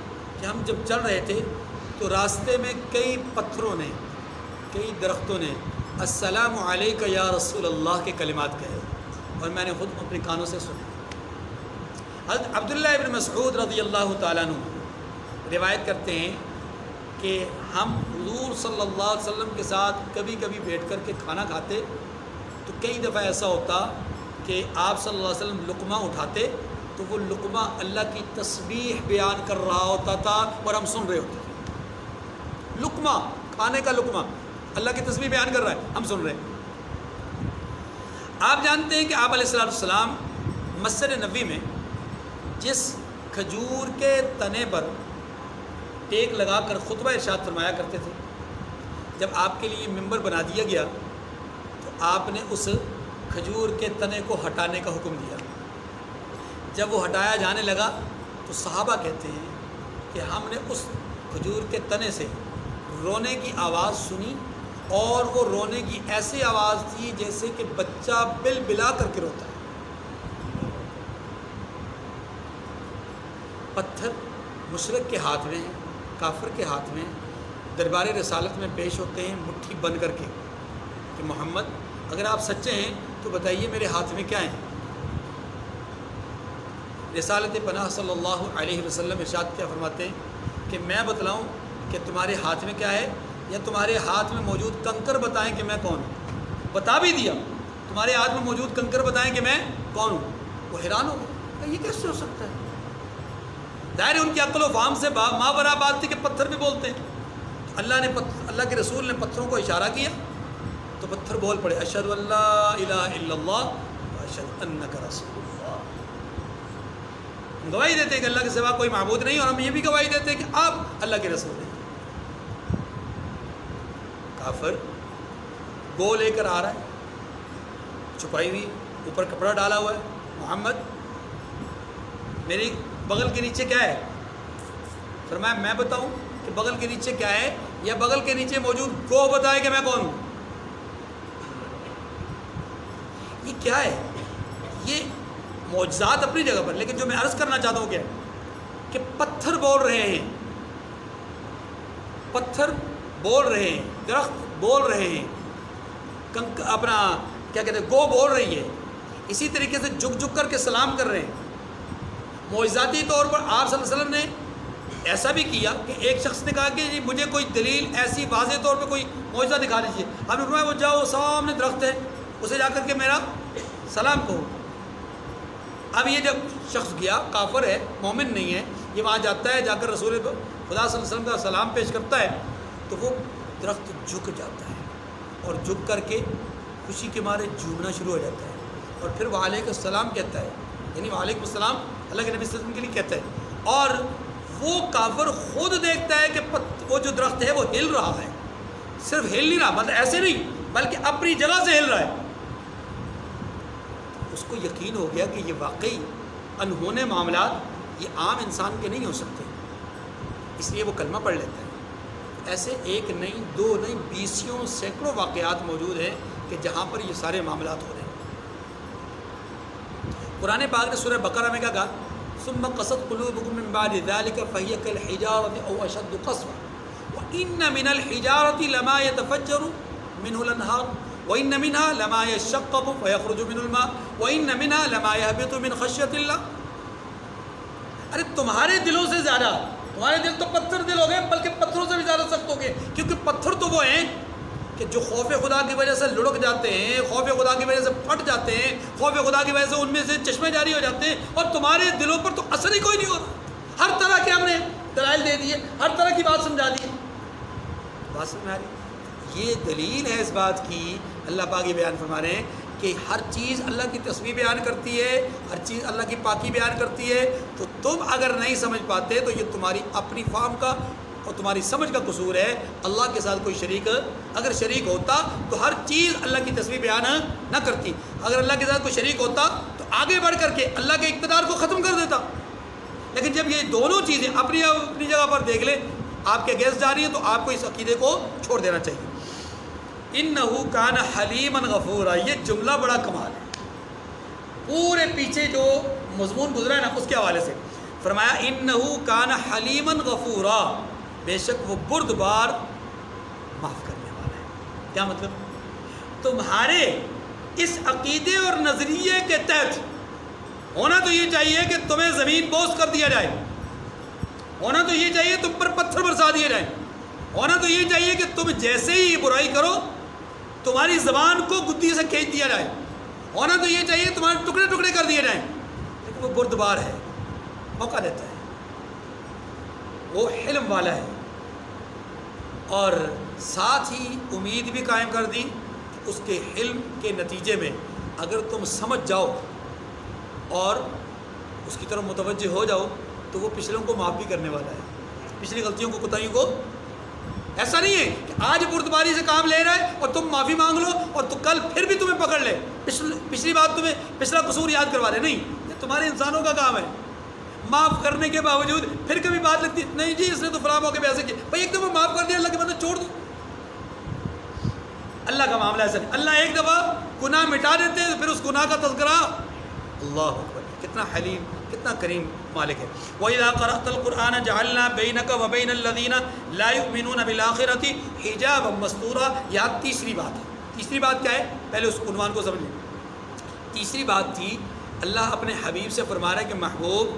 کہ ہم جب چل رہے تھے تو راستے میں کئی پتھروں نے، کئی درختوں نے السلام علیکہ یا رسول اللہ کے کلمات کہے، اور میں نے خود اپنے کانوں سے سنا۔ حضرت عبداللہ ابن مسعود رضی اللہ تعالیٰ عنہ روایت کرتے ہیں کہ ہم حضور صلی اللہ علیہ وسلم کے ساتھ کبھی کبھی بیٹھ کر کے کھانا کھاتے تو کئی دفعہ ایسا ہوتا کہ آپ صلی اللہ علیہ وسلم لقمہ اٹھاتے تو وہ لقمہ اللہ کی تسبیح بیان کر رہا ہوتا تھا اور ہم سن رہے ہوتے تھے۔ لقمہ، کھانے کا لقمہ اللہ کی تسبیح بیان کر رہا ہے، ہم سن رہے ہیں۔ آپ جانتے ہیں کہ آپ علیہ السلام مسجد نبوی میں جس کھجور کے تنے پر ٹیک لگا کر خطبہ ارشاد فرمایا کرتے تھے، جب آپ کے لیے ممبر بنا دیا گیا تو آپ نے اس کھجور کے تنے کو ہٹانے کا حکم دیا۔ جب وہ ہٹایا جانے لگا تو صحابہ کہتے ہیں کہ ہم نے اس کھجور کے تنے سے رونے کی آواز سنی، اور وہ رونے کی ایسی آواز تھی جیسے کہ بچہ بل بلا کر کے روتا ہے۔ پتھر مشرک کے ہاتھ میں ہیں، کافر کے ہاتھ میں، دربار رسالت میں پیش ہوتے ہیں مٹھی بن کر کے کہ محمد اگر آپ سچے ہیں تو بتائیے میرے ہاتھ میں کیا ہیں۔ رسالت پناہ صلی اللہ علیہ وسلم ارشاد کیا فرماتے ہیں کہ میں بتلاؤں کہ تمہارے ہاتھ میں کیا ہے، یا تمہارے ہاتھ میں موجود کنکر بتائیں کہ میں کون ہوں؟ بتا بھی دیا، تمہارے ہاتھ میں موجود کنکر بتائیں کہ میں کون ہوں۔ وہ حیران ہو گئے، یہ کیسے ہو سکتا ہے؟ ظاہر ان کی عقل و فہم سے ماورا بات تھی کہ پتھر بھی بولتے ہیں۔ اللہ کے رسول نے پتھروں کو اشارہ کیا تو پتھر بول پڑے، اشہد ان لا الہ الا اللہ و اشہد انک رسول اللہ۔ ہم گواہی دیتے ہیں کہ اللہ کے سوا کوئی معبود نہیں، اور ہم یہ بھی گواہی دیتے ہیں کہ آپ اللہ کے رسول ہیں۔ کافر گو لے کر آ رہا ہے، چھپائی ہوئی، اوپر کپڑا ڈالا ہوا ہے، محمد میری بغل کے نیچے کیا ہے؟ فرمایا میں بتاؤں کہ بغل کے نیچے کیا ہے، یا بغل کے نیچے موجود گو بتائے کہ میں کون ہوں؟ یہ کیا ہے؟ یہ معجزات اپنی جگہ پر، لیکن جو میں عرض کرنا چاہتا ہوں کیا ہے کہ پتھر بول رہے ہیں، پتھر بول رہے ہیں، درخت بول رہے ہیں، اپنا کیا کہتے ہیں، گو بول رہی ہے، اسی طریقے سے جھک جھک کر کے سلام کر رہے ہیں۔ معجزاتی طور پر آپ صلی اللہ علیہ وسلم نے ایسا بھی کیا کہ ایک شخص نے کہا کہ جی مجھے کوئی دلیل ایسی واضح طور پہ کوئی معجزہ دکھا دیجیے۔ آپ نے فرمایا وہ جاؤ سامنے درخت ہے، اسے جا کر کے میرا سلام کہو۔ اب یہ جب شخص گیا، کافر ہے، مومن نہیں ہے، یہ وہاں جاتا ہے، جا کر رسول خدا صلی اللہ علیہ وسلم کا سلام پیش کرتا ہے تو وہ درخت جھک جاتا ہے، اور جھک کر کے خوشی کے مارے جھومنا شروع ہو جاتا ہے، اور پھر وعلیکم السلام کہتا ہے، یعنی وعلیکم السلام اللہ کے نبی صلی اللہ علیہ وسلم کے لیے کہتا ہے۔ اور وہ کافر خود دیکھتا ہے کہ وہ جو درخت ہے وہ ہل رہا ہے، صرف ہل نہیں رہا، مطلب ایسے نہیں بلکہ اپنی جگہ سے ہل رہا ہے۔ اس کو یقین ہو گیا کہ یہ واقعی انہونے معاملات یہ عام انسان کے نہیں ہو سکتے، اس لیے وہ کلمہ پڑھ لیتا ہے۔ ایسے ایک نہیں، دو نہیں، بیسیوں سینکڑوں واقعات موجود ہیں کہ جہاں پر یہ سارے معاملات ہو رہے ہیں۔ قرآن پاک نے سورہ بقرہ میں کیا کہا ثم قست قلوبكم من بعد ذلك فهي كالحجارة أو أشد قسوة وإن من الحجارة لما يتفجر منه الأنهار وإن منها لما يشقق فيخرج منه الماء وإن منها لما يهبط من خشية الله. ارے تمہارے دلوں سے زیادہ، تمہارے دل تو پتھر دل ہو گئے، بلکہ پتھروں سے بھی زیادہ سخت ہو گئے، کیونکہ پتھر تو وہ ہیں کہ جو خوف خدا کی وجہ سے لڑک جاتے ہیں، خوف خدا کی وجہ سے پھٹ جاتے ہیں، خوف خدا کی وجہ سے ان میں سے چشمے جاری ہو جاتے ہیں، اور تمہارے دلوں پر تو اثر ہی کوئی نہیں ہو رہا. ہر طرح کے ہم نے دلائل دے دیے، ہر طرح کی بات سمجھا دی. بات سمجھا رہی، یہ دلیل ہے اس بات کی. اللہ پاک یہ بیان فرما رہے ہیں کہ ہر چیز اللہ کی تسبیح بیان کرتی ہے، ہر چیز اللہ کی پاکی بیان کرتی ہے. تو تم اگر نہیں سمجھ پاتے تو یہ تمہاری اپنی فہم کا اور تمہاری سمجھ کا قصور ہے. اللہ کے ساتھ کوئی شریک اگر شریک ہوتا تو ہر چیز اللہ کی تسبیح بیان نہ کرتی. اگر اللہ کے ساتھ کوئی شریک ہوتا تو آگے بڑھ کر کے اللہ کے اقتدار کو ختم کر دیتا. لیکن جب یہ دونوں چیزیں اپنی اپنی جگہ پر دیکھ لیں، آپ کے گیس جا رہی ہیں، تو آپ کو اس عقیدے کو چھوڑ دینا چاہیے. انہو کان حلیما غفورا، یہ جملہ بڑا کمال ہے. پورے پیچھے جو مضمون گزرا ہے نا اس کے حوالے سے فرمایا انہو کان حلیما غفورا، بے شک وہ بردبار معاف کرنے والا ہے. کیا مطلب؟ تمہارے اس عقیدے اور نظریے کے تحت ہونا تو یہ چاہیے کہ تمہیں زمین بوس کر دیا جائے، ہونا تو یہ چاہیے تم پر پتھر برسا دیے جائیں، ہونا تو یہ چاہیے کہ تم جیسے ہی برائی کرو تمہاری زبان کو گدی سے کھینچ دیا جائے، ہونا تو یہ چاہیے تمہارے ٹکڑے ٹکڑے کر دیے جائیں. لیکن وہ بردبار ہے، موقع دیتا ہے، وہ حلم والا ہے، اور ساتھ ہی امید بھی قائم کر دی کہ اس کے حلم کے نتیجے میں اگر تم سمجھ جاؤ اور اس کی طرف متوجہ ہو جاؤ تو وہ پچھلوں کو معاف بھی کرنے والا ہے، پچھلی غلطیوں کو کوتاہیوں کو. ایسا نہیں ہے کہ آج بردباری سے کام لے رہا ہے اور تم معافی مانگ لو اور تو کل پھر بھی تمہیں پکڑ لے، پچھلی بات تمہیں پچھلا قصور یاد کروا دے. نہیں، یہ تمہارے انسانوں کا کام ہے. معاف کرنے کے باوجود پھر کبھی بات لگتی نہیں جی اس نے تو فلاں موقع پہ ایسے کیا، بھائی ایک دفعہ معاف کر دیا اللہ کے بندے چھوڑ دو. اللہ کا معاملہ ایسا نہیں. اللہ ایک دفعہ گناہ مٹا دیتے ہیں پھر اس گناہ کا تذکرہ. اللہ اکبر، کتنا حلیم، کتنا کریم مالک ہے. وَإِذَا قَرَأْتَ الْقُرْآنَ جَعَلْنَا بَيْنَكَ وَبَيْنَ الَّذِينَ لَا يُؤْمِنُونَ بِالْآخِرَةِ حِجَابًا مَسْتُورًا. یہاں تیسری بات ہے. تیسری بات کیا ہے؟ پہلے اس عنوان کو سمجھ لیں. تیسری بات تھی اللہ اپنے حبیب سے فرما رہا ہے کہ محبوب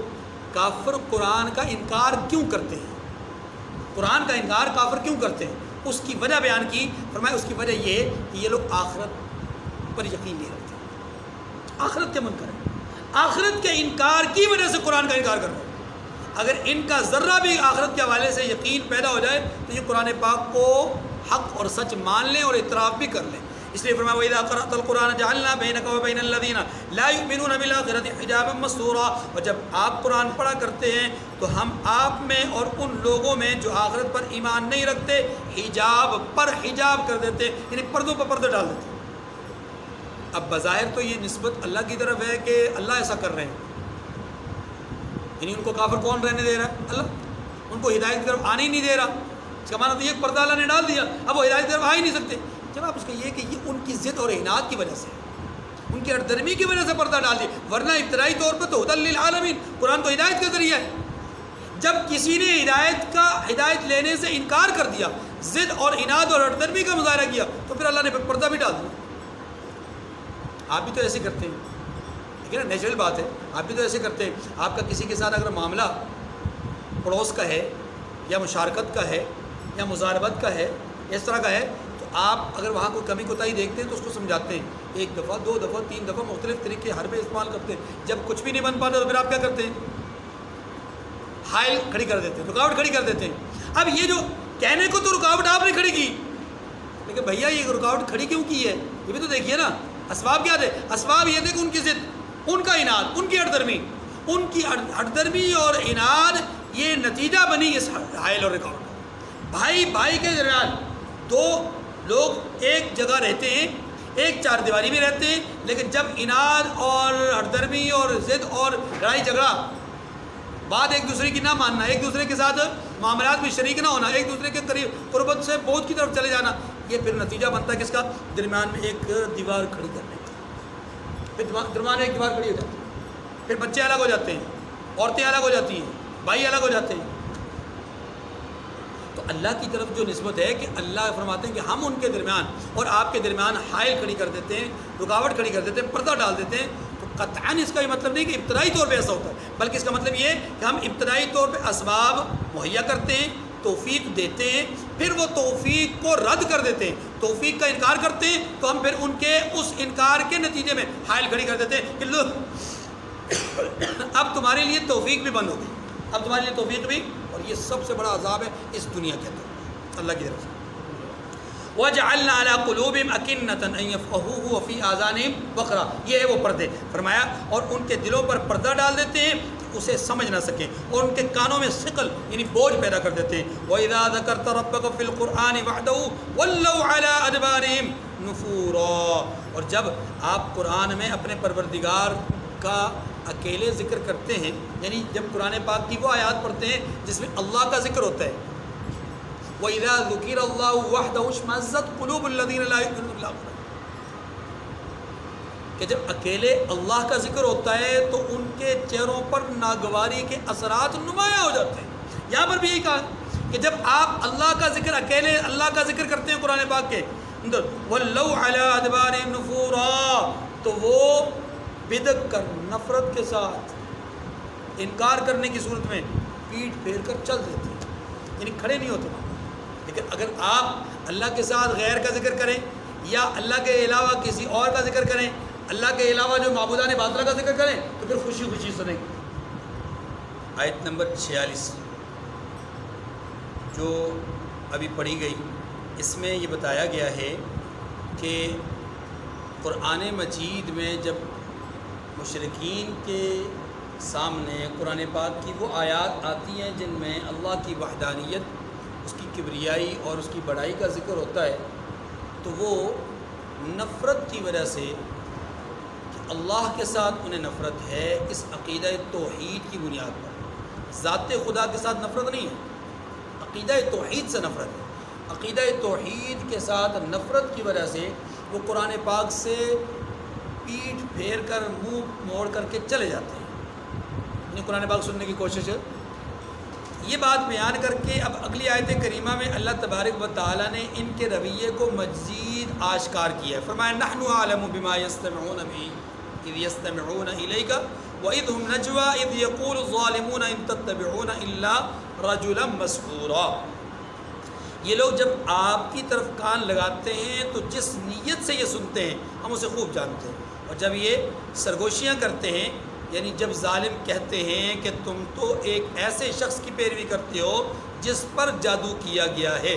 کافر قرآن کا انکار کیوں کرتے ہیں، قرآن کا انکار کافر کیوں کرتے ہیں. اس کی وجہ بیان کی، فرمایا اس کی وجہ یہ کہ یہ لوگ آخرت پر یقین نہیں رکھتے، آخرت کے منکر ہیں، آخرت کے انکار کی وجہ سے قرآن کا انکار کر رہے ہیں. اگر ان کا ذرہ بھی آخرت کے حوالے سے یقین پیدا ہو جائے تو یہ قرآن پاک کو حق اور سچ مان لیں اور اعتراف بھی کر لیں. اس لیے فرمایا وَإِذَا قَرَأْتَ الْقُرْآنَ جَعَلْنَا بَيْنَكَ وَبَيْنَ الَّذِينَ لَا يُؤْمِنُونَ بِالْآخِرَةِ حِجَابًا مَسْتُورًا. اور جب آپ قرآن پڑھا کرتے ہیں تو ہم آپ میں اور ان لوگوں میں جو آخرت پر ایمان نہیں رکھتے حجاب پر حجاب کر دیتے، یعنی پردوں پر پردے ڈال دیتے. اب بظاہر تو یہ نسبت اللہ کی طرف ہے کہ اللہ ایسا کر رہے ہیں، یعنی ان کو کافر کون رہنے دے رہا ہے؟ اللہ. ان کو ہدایت کی طرف آنے ہی نہیں دے رہا. اس کا معنی تو یہ پردہ اللہ نے ڈال دیا، اب وہ ہدایت کی طرف آ ہی نہیں سکتے. جواب اس کا یہ کہ یہ ان کی ضد اور عناد کی وجہ سے، ان کی ہردرمی کی وجہ سے پردہ ڈال دیا، ورنہ ابتدائی طور پر تو ہدی للعالمین، قرآن تو ہدایت کا ذریعہ ہے. جب کسی نے ہدایت لینے سے انکار کر دیا، ضد اور عناد اور ہردرمی کا مظاہرہ کیا، تو پھر اللہ نے پردہ بھی ڈال دیا. آپ بھی تو ایسے کرتے ہیں، ٹھیک ہے نا، نیچرل بات ہے، آپ بھی تو ایسے کرتے ہیں. آپ کا کسی کے ساتھ اگر معاملہ پڑوس کا ہے یا مشارکت کا ہے یا مزاربت کا ہے، اس طرح کا ہے، تو آپ اگر وہاں کوئی کمی کوتاہی دیکھتے ہیں تو اس کو سمجھاتے ہیں، 1 دفعہ 2 دفعہ 3 دفعہ مختلف طریقے ہر میں استعمال کرتے ہیں. جب کچھ بھی نہیں بن پاتا تو پھر آپ کیا کرتے ہیں؟ حائل کھڑی کر دیتے ہیں، رکاوٹ کھڑی کر دیتے ہیں. اب یہ جو کہنے کو تو رکاوٹ آپ نے کھڑی کی، لیکن بھیا یہ رکاوٹ کھڑی کیوں کی ہے یہ بھی تو دیکھیے نا. اسباب کیا تھے؟ اسباب یہ تھے کہ ان کی ضد، ان کا عناد، ان کی ہردرمی اور عناد یہ نتیجہ بنی اس حائل اور رکاوٹ. بھائی بھائی کے درمیان 2 لوگ ایک جگہ رہتے ہیں، ایک چار دیواری میں رہتے ہیں، لیکن جب عناد اور ہردرمی اور ضد اور لڑائی جھگڑا، بات ایک دوسرے کی نہ ماننا، ایک دوسرے کے ساتھ معاملات میں شریک نہ ہونا، ایک دوسرے کے قریب قربت سے بہت کی طرف چلے جانا، یہ پھر نتیجہ بنتا ہے کس کا؟ درمیان میں ایک دیوار کھڑی کرنے کا. پھر درمیان میں ایک دیوار کھڑی ہو جاتی ہے، پھر بچے الگ ہو جاتے ہیں، عورتیں الگ ہو جاتی ہیں، بھائی الگ ہو جاتے ہیں۔ تو اللہ کی طرف جو نسبت ہے کہ اللہ فرماتے ہیں کہ ہم ان کے درمیان اور آپ کے درمیان حائل کھڑی کر دیتے ہیں، رکاوٹ کھڑی کر دیتے ہیں، پردہ ڈال دیتے ہیں، تو قطعاً اس کا یہ مطلب نہیں کہ ابتدائی طور پہ ایسا ہوتا ہے، بلکہ اس کا مطلب یہ ہے کہ ہم ابتدائی طور پہ اسباب مہیا کرتے ہیں، توفیق دیتے ہیں، پھر وہ توفیق کو رد کر دیتے ہیں، توفیق کا انکار کرتے ہیں، تو ہم پھر ان کے اس انکار کے نتیجے میں حائل کھڑی کر دیتے ہیں کہ لو اب تمہارے لیے توفیق بھی بند ہو گئی، اب تمہارے لیے توفیق بھی، اور یہ سب سے بڑا عذاب ہے اس دنیا کے اندر اللہ کی طرف سے۔ وَجَعَلْنَا عَلَىٰ قُلُوبِهِمْ أَكِنَّةً أَن يَفْقَهُوهُ وَفِي آذَانِهِمْ وَقْرًا، یہ ہے وہ پردے فرمایا، اور ان کے دلوں پر پردہ ڈال دیتے ہیں اسے سمجھ نہ سکیں، اور ان کے کانوں میں ثقل یعنی بوجھ پیدا کر دیتے ہیں۔ وَإِذَا ذَكَرْتَ رَبَّكَ فِي الْقُرْآنِ وَحْدَهُ وَلَّوْا عَلَىٰ أَدْبَارِهِمْ نُفُورًا، اور جب آپ قرآن میں اپنے پروردگار کا اکیلے ذکر کرتے ہیں، یعنی جب قرآن پاک کی وہ آیات پڑھتے ہیں جس میں اللہ کا ذکر ہوتا ہے، وَإِذَا ذُكِرَ اللَّهُ وَحْدَهُ اشْمَأَزَّتْ قُلُوبُ الَّذِينَ لَا يُؤْمِنُونَ بِالْآخِرَةِ، کہ جب اکیلے اللہ کا ذکر ہوتا ہے تو ان کے چہروں پر ناگواری کے اثرات نمایاں ہو جاتے ہیں۔ یہاں پر بھی یہی کہا کہ جب آپ اللہ کا ذکر اکیلے اللہ کا ذکر کرتے ہیں قرآن پاک کے اندر، وَلَّوْا عَلَىٰ أَدْبَارِهِمْ نُفُورًا، تو وہ بدک کر نفرت کے ساتھ انکار کرنے کی صورت میں پیٹھ پھیر کر چل دیتے ہیں، یعنی کھڑے نہیں ہوتے۔ لیکن اگر آپ اللہ کے ساتھ غیر کا ذکر کریں یا اللہ کے علاوہ کسی اور کا ذکر کریں، اللہ کے علاوہ جو معبودان باطلہ کا ذکر کریں، تو پھر خوشی خوشی سنیں۔ آیت نمبر 46 جو ابھی پڑھی گئی، اس میں یہ بتایا گیا ہے کہ قرآن مجید میں جب مشرکین کے سامنے قرآن پاک کی وہ آیات آتی ہیں جن میں اللہ کی وحدانیت، اس کی کبریائی اور اس کی بڑائی کا ذکر ہوتا ہے، تو وہ نفرت کی وجہ سے کہ اللہ کے ساتھ انہیں نفرت ہے اس عقیدہ توحید کی بنیاد پر، ذات خدا کے ساتھ نفرت نہیں ہے، عقیدہ توحید سے نفرت ہے، عقیدہ توحید کے ساتھ نفرت کی وجہ سے وہ قرآن پاک سے پیٹھ پھیر کر منہ موڑ کر کے چلے جاتے ہیں، یعنی قرآن پاک سننے کی کوشش ہے۔ یہ بات بیان کر کے اب اگلی آیت کریمہ میں اللہ تبارک و تعالیٰ نے ان کے رویے کو مزید آشکار کیا ہے، فرمایا نحن اعلم بما يستمعون به اذ يستمعون اليك واذ هم نجوى اذ يقول الظالمون ان تتبعون الا رجلا مسحورا، یہ لوگ جب آپ کی طرف کان لگاتے ہیں تو جس نیت سے یہ سنتے ہیں ہم اسے خوب جانتے ہیں، اور جب یہ سرگوشیاں کرتے ہیں یعنی جب ظالم کہتے ہیں کہ تم تو ایک ایسے شخص کی پیروی کرتے ہو جس پر جادو کیا گیا ہے،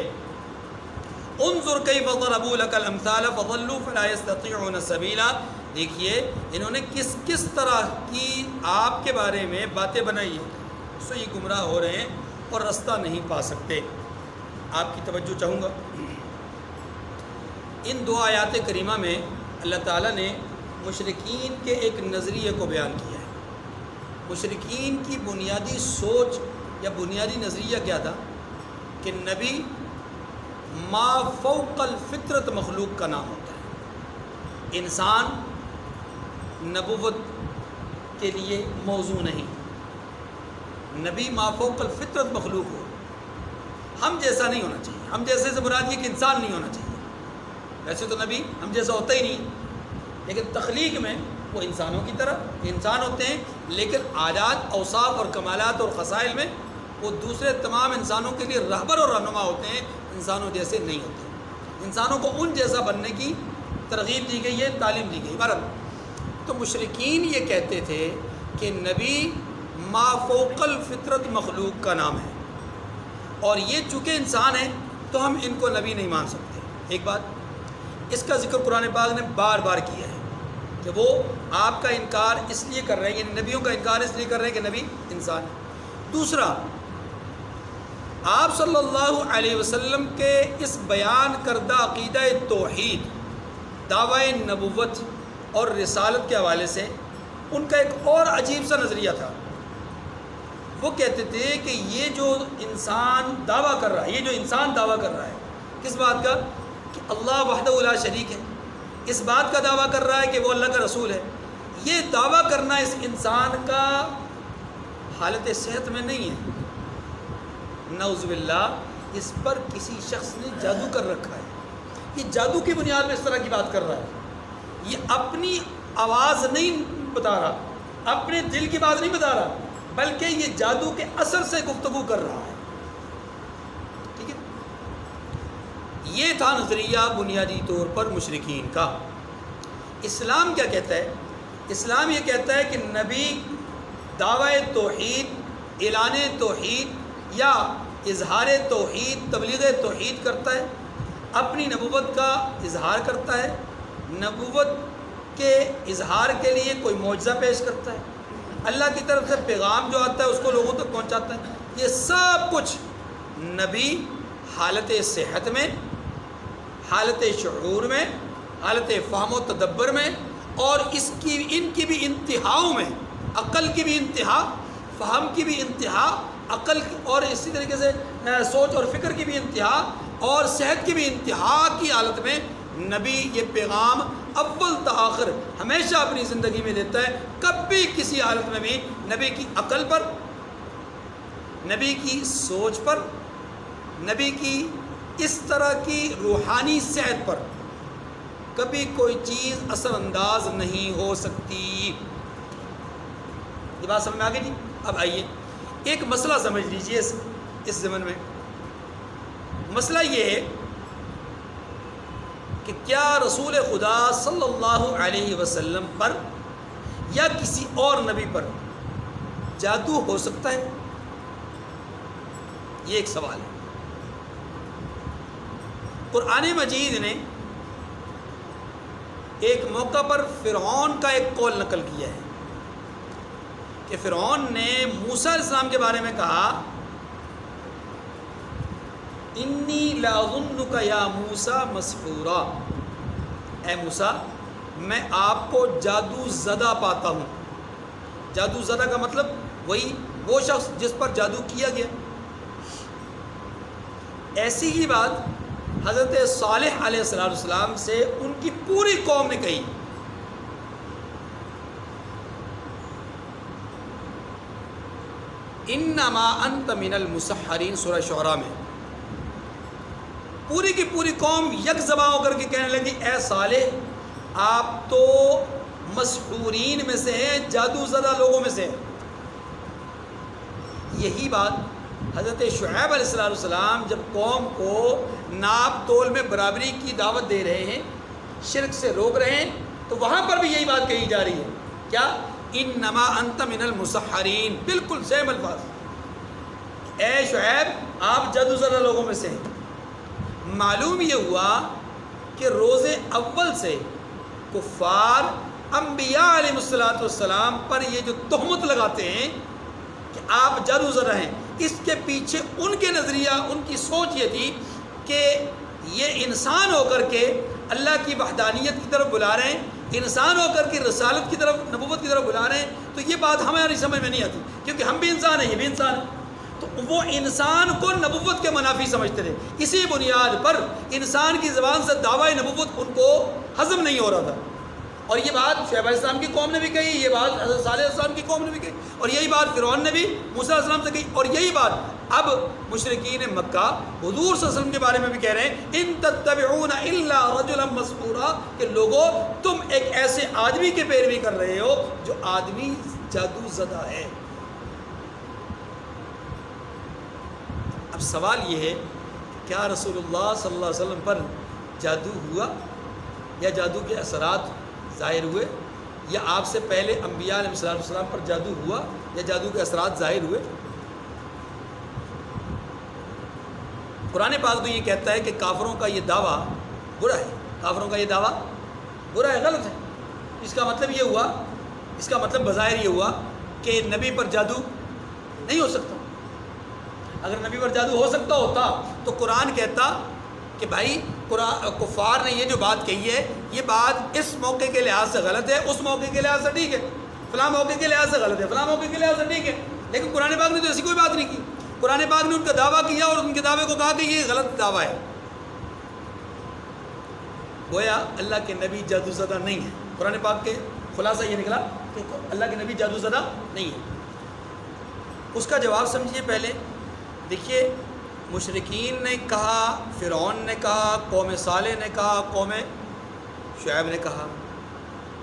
انظر کیف ضربوا لك الامثال فضلوا فلا يستطيعون سبیلا، دیکھیے انہوں نے کس کس طرح کی آپ کے بارے میں باتیں بنائی ہیں، اس سے یہ گمراہ ہو رہے ہیں اور رستہ نہیں پا سکتے۔ آپ کی توجہ چاہوں گا، ان دو آیات کریمہ میں اللہ تعالیٰ نے مشرکین کے ایک نظریے کو بیان کیا ہے۔ مشرکین کی بنیادی سوچ یا بنیادی نظریہ کیا تھا کہ نبی ما فوق الفطرت مخلوق کا نام ہوتا ہے، انسان نبوت کے لیے موضوع نہیں، نبی ما فوق الفطرت مخلوق ہو، ہم جیسا نہیں ہونا چاہیے، ہم جیسے سے مراد یہ کہ انسان نہیں ہونا چاہیے، ویسے تو نبی ہم جیسا ہوتا ہی نہیں، لیکن تخلیق میں وہ انسانوں کی طرح انسان ہوتے ہیں، لیکن عادات، اوصاف اور کمالات اور خصائل میں وہ دوسرے تمام انسانوں کے لیے رہبر اور رہنما ہوتے ہیں، انسانوں جیسے نہیں ہوتے، انسانوں کو ان جیسا بننے کی ترغیب دی گئی ہے، تعلیم دی گئی۔ بہرحال تو مشرکین یہ کہتے تھے کہ نبی ما فوق الفطرت مخلوق کا نام ہے، اور یہ چونکہ انسان ہے تو ہم ان کو نبی نہیں مان سکتے۔ ایک بات اس کا ذکر قرآن پاک نے بار بار کیا ہے کہ وہ آپ کا انکار اس لیے کر رہے ہیں، یعنی نبیوں کا انکار اس لیے کر رہے ہیں کہ نبی انسان ہے۔ دوسرا، آپ صلی اللہ علیہ وسلم کے اس بیان کردہ عقیدہ توحید، دعوی نبوت اور رسالت کے حوالے سے ان کا ایک اور عجیب سا نظریہ تھا۔ وہ کہتے تھے کہ یہ جو انسان دعویٰ کر رہا ہے، یہ جو انسان دعویٰ کر رہا ہے کس بات کا؟ کہ اللہ وحدہ لا شریک ہے، اس بات کا دعویٰ کر رہا ہے کہ وہ اللہ کا رسول ہے، یہ دعویٰ کرنا اس انسان کا حالت صحت میں نہیں ہے، نعوذ باللہ اس پر کسی شخص نے جادو کر رکھا ہے، یہ جادو کی بنیاد میں اس طرح کی بات کر رہا ہے، یہ اپنی آواز نہیں بتا رہا، اپنے دل کی بات نہیں بتا رہا، بلکہ یہ جادو کے اثر سے گفتگو کر رہا ہے، ٹھیک ہے۔ یہ تھا نظریہ بنیادی طور پر مشرکین کا۔ اسلام کیا کہتا ہے؟ اسلام یہ کہتا ہے کہ نبی دعوی توحید، اعلان توحید یا اظہار توحید، تبلیغ توحید کرتا ہے، اپنی نبوت کا اظہار کرتا ہے، نبوت کے اظہار کے لیے کوئی معجزہ پیش کرتا ہے، اللہ کی طرف سے پیغام جو آتا ہے اس کو لوگوں تک پہنچاتا ہے۔ یہ سب کچھ نبی حالت صحت میں، حالت شعور میں، حالت فہم و تدبر میں، اور ان کی بھی انتہاؤں میں، عقل کی بھی انتہا، فہم کی بھی انتہا، عقل اور اسی طریقے سے سوچ اور فکر کی بھی انتہا اور صحت کی بھی انتہا کی حالت میں نبی یہ پیغام اول تا آخر ہمیشہ اپنی زندگی میں دیتا ہے۔ کبھی کسی حالت میں بھی نبی کی عقل پر، نبی کی سوچ پر، نبی کی اس طرح کی روحانی صحت پر کبھی کوئی چیز اثر انداز نہیں ہو سکتی۔ یہ بات سمجھ میں آ گئی جی؟ اب آئیے ایک مسئلہ سمجھ لیجئے اس زمن میں۔ مسئلہ یہ ہے کہ کیا رسول خدا صلی اللہ علیہ وسلم پر یا کسی اور نبی پر جادو ہو سکتا ہے؟ یہ ایک سوال ہے۔ قرآن مجید نے ایک موقع پر فرعون کا ایک قول نقل کیا ہے کہ فرعون نے موسیٰ علیہ السلام کے بارے میں کہا انی لاظنک یا موسیٰ مسحورا، اے موسیٰ میں آپ کو جادو زدہ پاتا ہوں۔ جادو زدہ کا مطلب وہی وہ شخص جس پر جادو کیا گیا۔ ایسی ہی بات حضرت صالح علیہ السلام سے ان کی پوری قوم نے کہی۔ انما انت من المسحرین، سورہ شعراء میں پوری کی پوری قوم یک زباں ہو کر کے کہنے لگی اے صالح آپ تو مسحورین میں سے ہیں، جادو زدہ لوگوں میں سے ہیں۔ یہی بات حضرت شعیب علیہ السلام جب قوم کو ناپ تول میں برابری کی دعوت دے رہے ہیں، شرک سے روک رہے ہیں، تو وہاں پر بھی یہی بات کہی جا رہی ہے، کیا انما انت من المسحرین، بالکل سیم الفاظ، اے شعیب آپ جادو زدہ لوگوں میں سے ہیں۔ معلوم یہ ہوا کہ روز اول سے کفار انبیاء علیہ السلام پر یہ جو تہمت لگاتے ہیں کہ آپ جادو زدہ ہیں، اس کے پیچھے ان کے نظریہ، ان کی سوچ یہ تھی کہ یہ انسان ہو کر کے اللہ کی وحدانیت کی طرف بلا رہے ہیں، انسان ہو کر کے رسالت کی طرف، نبوت کی طرف بلا رہے ہیں، تو یہ بات ہماری سمجھ میں نہیں آتی کیونکہ ہم بھی انسان ہیں، یہ بھی انسان ہے۔ تو وہ انسان کو نبوت کے منافی سمجھتے تھے، اسی بنیاد پر انسان کی زبان سے دعوی نبوت ان کو ہضم نہیں ہو رہا تھا۔ اور یہ بات شعیب علیہ السلام کی قوم نے بھی کہی، یہ بات حضرت صالح علیہ السلام کی قوم نے بھی کہی، اور یہی بات فرعون نے بھی موسیٰ علیہ السلام سے کہی، اور یہی بات اب مشرکین مکہ حضور صلی اللہ علیہ وسلم کے بارے میں بھی کہہ رہے ہیں ان تتبعون الا رجلا مسحورا، کہ لوگوں تم ایک ایسے آدمی کی پیروی کر رہے ہو جو آدمی جادو زدہ ہے۔ اب سوال یہ ہے کیا رسول اللہ صلی اللہ علیہ وسلم پر جادو ہوا یا جادو کے اثرات ظاہر ہوئے، یا آپ سے پہلے انبیاء علیہ السلام پر جادو ہوا یا جادو کے اثرات ظاہر ہوئے؟ قرآن پاک تو یہ کہتا ہے کہ کافروں کا یہ دعویٰ برا ہے، کافروں کا یہ دعویٰ برا ہے، غلط ہے۔ اس کا مطلب یہ ہوا، اس کا مطلب بظاہر یہ ہوا کہ نبی پر جادو نہیں ہو سکتا۔ اگر نبی پر جادو ہو سکتا ہوتا تو قرآن کہتا کہ بھائی کفار نے یہ جو بات کہی ہے یہ بات اس موقع کے لحاظ سے غلط ہے، اس موقع کے لحاظ سے ٹھیک ہے، فلاں موقع کے لحاظ سے غلط ہے، فلاں موقع کے لحاظ سے ٹھیک ہے، لیکن قرآن پاک نے تو ایسی کوئی بات نہیں کی۔ قرآن پاک نے ان کا دعویٰ کیا اور ان کے دعوے کو کہا کہ یہ غلط دعویٰ ہے۔ گویا اللہ کے نبی جادو زدہ نہیں ہے۔ قرآن پاک کے خلاصہ یہ نکلا کہ اللہ کے نبی جادو زدہ نہیں ہے۔ اس کا جواب سمجھیے پہلے. دیکھیے مشرکین نے کہا، فرعون نے کہا، قوم صالح نے کہا، قوم شعیب نے کہا،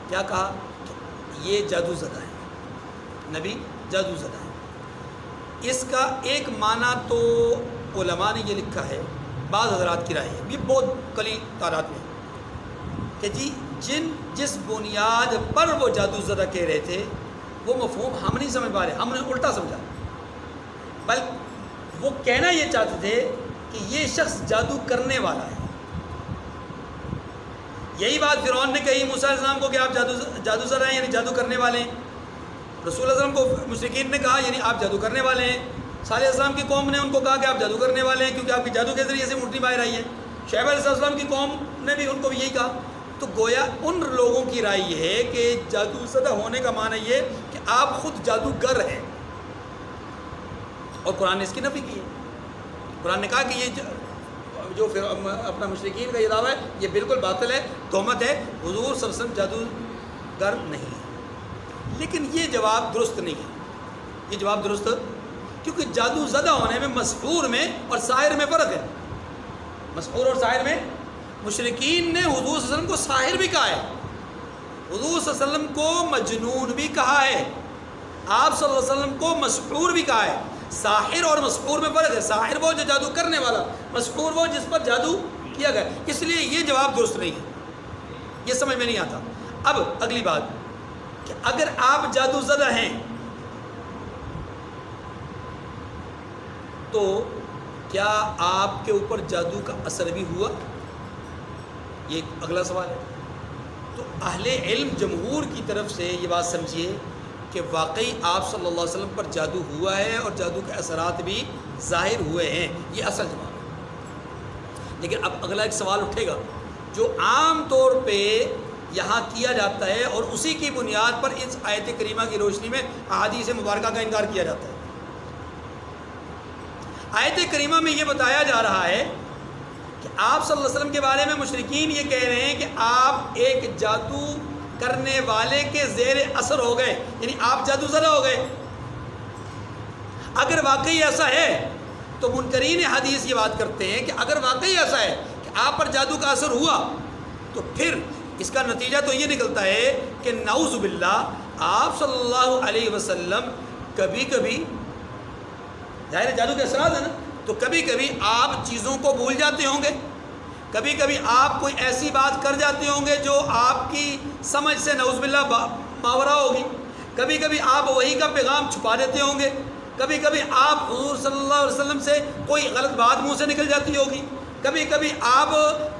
کیا کہا کہ یہ جادو زدہ ہے، نبی جادو زدہ ہے. اس کا ایک معنی تو علماء نے یہ لکھا ہے، بعض حضرات کی رائے ہے، یہ بہت قلیل تعداد میں، کہ جی جس بنیاد پر وہ جادو زدہ کہہ رہے تھے وہ مفہوم ہم نہیں سمجھ پا رہے، ہم نے الٹا سمجھا. بلکہ وہ کہنا یہ چاہتے تھے کہ یہ شخص جادو کرنے والا ہے. یہی بات فرعون نے کہی موسیٰ علیہ السلام کو کہ آپ جادو زدہ ہیں، یعنی جادو کرنے والے ہیں. رسول اللہ علیہ وسلم کو مشرکین نے کہا یعنی آپ جادو کرنے والے ہیں. صالح علیہ السلام کی قوم نے ان کو کہا کہ آپ جادو کرنے والے ہیں کیونکہ آپ کی جادو کے ذریعے سے مٹھی باہر آئی ہے. شعیب علیہ السلام کی قوم نے بھی ان کو بھی یہی کہا. تو گویا ان لوگوں کی رائے یہ ہے کہ جادو زدہ ہونے کا معنی یہ کہ آپ خود جادوگر ہیں، اور قرآن نے اس کی نفی کی ہے. قرآن نے کہا کہ یہ جو اپنا مشرکین کا یہ دعویٰ ہے یہ بالکل باطل ہے، تہمت ہے، حضور صلی اللہ علیہ وسلم جادوگر نہیں ہے. لیکن یہ جواب درست نہیں ہے. یہ جواب درست کیونکہ جادو زدہ ہونے میں مسحور میں اور ساحر میں فرق ہے. مسحور اور ساحر میں مشرکین نے حضور صلی اللہ علیہ وسلم کو ساحر بھی کہا ہے، حضور صلی اللہ علیہ وسلم کو مجنون بھی کہا ہے، آپ صلی اللہ علیہ وسلم کو مسحور بھی کہا ہے. ساحر اور مسحور میں فرق ہے. ساحر وہ جو جادو کرنے والا، مسحور وہ جس پر جادو کیا گیا. اس لیے یہ جواب درست نہیں ہے، یہ سمجھ میں نہیں آتا. اب اگلی بات کہ اگر آپ جادو زدہ ہیں تو کیا آپ کے اوپر جادو کا اثر بھی ہوا؟ یہ اگلا سوال ہے. تو اہل علم جمہور کی طرف سے یہ بات سمجھیے کہ واقعی آپ صلی اللہ علیہ وسلم پر جادو ہوا ہے اور جادو کے اثرات بھی ظاہر ہوئے ہیں. یہ اصل جواب ہے. لیکن اب اگلا ایک سوال اٹھے گا جو عام طور پہ یہاں کیا جاتا ہے اور اسی کی بنیاد پر اس آیت کریمہ کی روشنی میں احادیث مبارکہ کا انکار کیا جاتا ہے. آیت کریمہ میں یہ بتایا جا رہا ہے کہ آپ صلی اللہ علیہ وسلم کے بارے میں مشرکین یہ کہہ رہے ہیں کہ آپ ایک جادو کرنے والے کے زیر اثر ہو گئے، یعنی آپ جادو زدہ ہو گئے. اگر واقعی ایسا ہے تو منکرین حدیث یہ بات کرتے ہیں کہ اگر واقعی ایسا ہے کہ آپ پر جادو کا اثر ہوا تو پھر اس کا نتیجہ تو یہ نکلتا ہے کہ نعوذ باللہ آپ صلی اللہ علیہ وسلم کبھی کبھی، ظاہر جادو کے اثرات ہیں نا، تو کبھی کبھی آپ چیزوں کو بھول جاتے ہوں گے، کبھی کبھی آپ کوئی ایسی بات کر جاتے ہوں گے جو آپ کی سمجھ سے نعوذ باللہ ماورا ہوگی، کبھی کبھی آپ وحی کا پیغام چھپا دیتے ہوں گے، کبھی کبھی آپ حضور صلی اللہ علیہ وسلم سے کوئی غلط بات منہ سے نکل جاتی ہوگی، کبھی کبھی آپ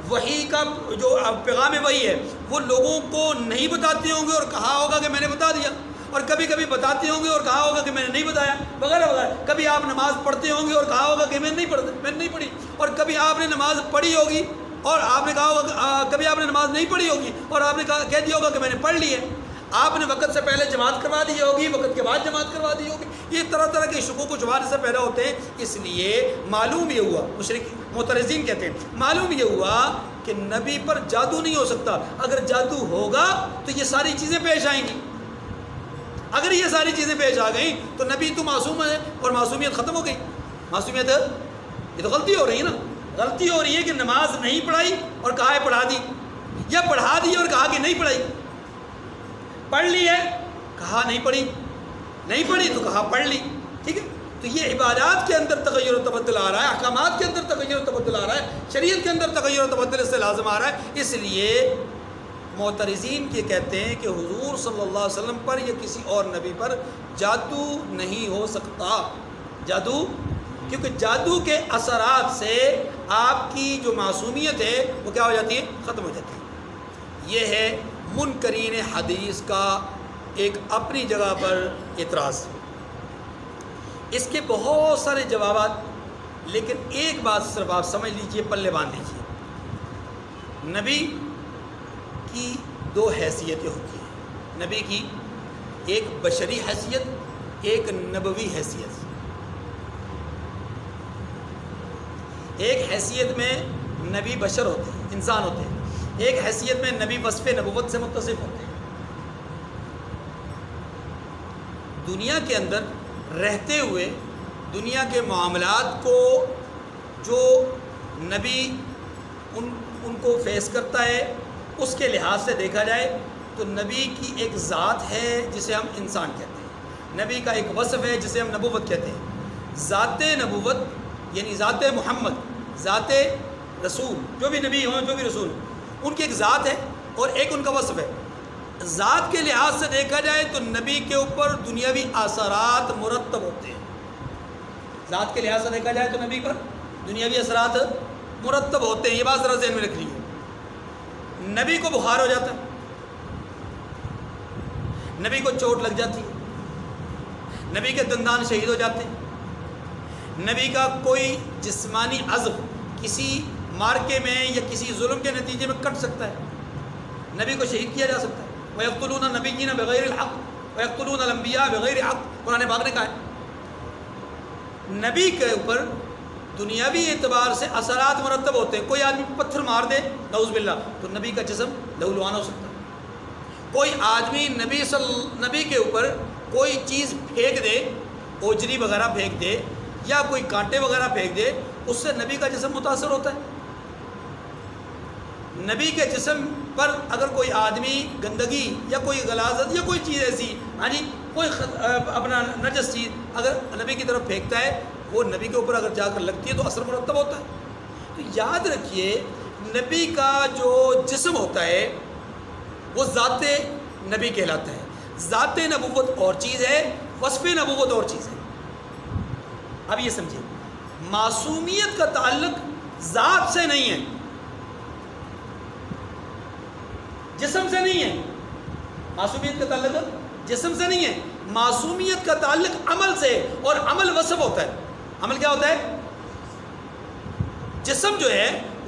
وحی کا جو پیغام وحی ہے وہ لوگوں کو نہیں بتاتے ہوں گے اور کہا ہوگا کہ میں نے بتا دیا، اور کبھی کبھی بتاتے ہوں گے اور کہا ہوگا کہ میں نے نہیں بتایا، وغیرہ وغیرہ. کبھی آپ نماز پڑھتے ہوں گے اور کہا ہوگا کہ میں نے نہیں پڑھی، اور کبھی آپ نے نماز پڑھی ہوگی اور آپ نے کہا ہوگا، کبھی آپ نے نماز نہیں پڑھی ہوگی اور آپ نے کہہ دیا ہوگا کہ میں نے پڑھ لی ہے. آپ نے وقت سے پہلے جماعت کروا دی ہوگی، وقت کے بعد جماعت کروا دی ہوگی. یہ طرح طرح کے شکوک و شبہات سے پیدا ہوتے ہیں. اس لیے معلوم یہ ہوا، معترضین کہتے ہیں معلوم یہ ہوا کہ نبی پر جادو نہیں ہو سکتا. اگر جادو ہوگا تو یہ ساری چیزیں پیش آئیں گی. اگر یہ ساری چیزیں پیش آ گئیں تو نبی تو معصوم ہے اور معصومیت ختم ہو گئی. معصومیت یہ تو غلطی ہو رہی ہے نا، غلطی ہو رہی ہے کہ نماز نہیں پڑھائی اور کہا ہے پڑھا دی، یا پڑھا دی اور کہا کہ نہیں پڑھائی. پڑھ لی ہے، کہا نہیں پڑھی، نہیں پڑھی تو کہا پڑھ لی. ٹھیک ہے، تو یہ عبادات کے اندر تغیر و تبدل آ رہا ہے، احکامات کے اندر تغیر و تبدل آ رہا ہے، شریعت کے اندر تغیر و تبدل اس سے لازم آ رہا ہے. اس لیے معترضین یہ کہتے ہیں کہ حضور صلی اللہ علیہ وسلم پر یا کسی اور نبی پر جادو نہیں ہو سکتا. جادو، کیونکہ جادو کے اثرات سے آپ کی جو معصومیت ہے وہ کیا ہو جاتی ہے؟ ختم ہو جاتی ہے. یہ ہے منکرین حدیث کا ایک اپنی جگہ پر اعتراض. اس کے بہت سارے جوابات، لیکن ایک بات صرف آپ سمجھ لیجئے، پلے باندھ لیجئے. نبی کی دو حیثیتیں ہوتی ہیں. نبی کی ایک بشری حیثیت، ایک نبوی حیثیت. ایک حیثیت میں نبی بشر ہوتے ہیں، انسان ہوتے ہیں. ایک حیثیت میں نبی وصف نبوت سے متصف ہوتے ہیں. دنیا کے اندر رہتے ہوئے دنیا کے معاملات کو جو نبی ان کو فیس کرتا ہے اس کے لحاظ سے دیکھا جائے تو نبی کی ایک ذات ہے جسے ہم انسان کہتے ہیں، نبی کا ایک وصف ہے جسے ہم نبوت کہتے ہیں۔ ذات نبوت یعنی ذات محمد، ذات رسول، جو بھی نبی ہوں جو بھی رسول ہوں، ان کی ایک ذات ہے اور ایک ان کا وصف ہے۔ ذات کے لحاظ سے دیکھا جائے تو نبی کے اوپر دنیاوی اثرات مرتب ہوتے ہیں۔ ذات کے لحاظ سے دیکھا جائے تو نبی پر دنیاوی اثرات مرتب ہوتے ہیں، یہ بات ذرا ذہن میں رکھ لیجیے۔ نبی کو بخار ہو جاتا ہے، نبی کو چوٹ لگ جاتی ہے، نبی کے دندان شہید ہو جاتے ہیں، نبی کا کوئی جسمانی عضو کسی مارکے میں یا کسی ظلم کے نتیجے میں کٹ سکتا ہے، نبی کو شہید کیا جا سکتا ہے۔ وَيَقْتُلُونَ النَّبِيِّينَ بِغَيْرِ الْحَقِّ وَيَقْتُلُونَ الْأَنْبِيَاءَ بِغَيْرِ حَقٍّ، قرآن پاک نے کہا ہے۔ نبی کے اوپر دنیاوی اعتبار سے اثرات مرتب ہوتے ہیں۔ کوئی آدمی پتھر مار دے نعوذ باللہ تو نبی کا جسم لہولہان ہو سکتا ہے۔ کوئی آدمی نبی کے اوپر کوئی چیز پھینک دے، اوجری وغیرہ پھینک دے یا کوئی کانٹے وغیرہ پھینک دے، اس سے نبی کا جسم متاثر ہوتا ہے۔ نبی کے جسم پر اگر کوئی آدمی گندگی یا کوئی غلاظت یا کوئی چیز ایسی کوئی اپنا نجس چیز اگر نبی کی طرف پھینکتا ہے، وہ نبی کے اوپر اگر جا کر لگتی ہے تو اثر مرتب ہوتا ہے۔ تو یاد رکھیے نبی کا جو جسم ہوتا ہے وہ ذات نبی کہلاتا ہے۔ ذات نبوت اور چیز ہے، وصف نبوت اور چیز ہے۔ اب یہ سمجھیے، معصومیت کا تعلق ذات سے نہیں ہے، جسم سے نہیں ہے۔ معصومیت کا تعلق جسم سے نہیں ہے، معصومیت کا تعلق عمل سے، اور عمل وصف ہوتا ہے۔ عمل کیا ہوتا ہے؟ جسم جو ہے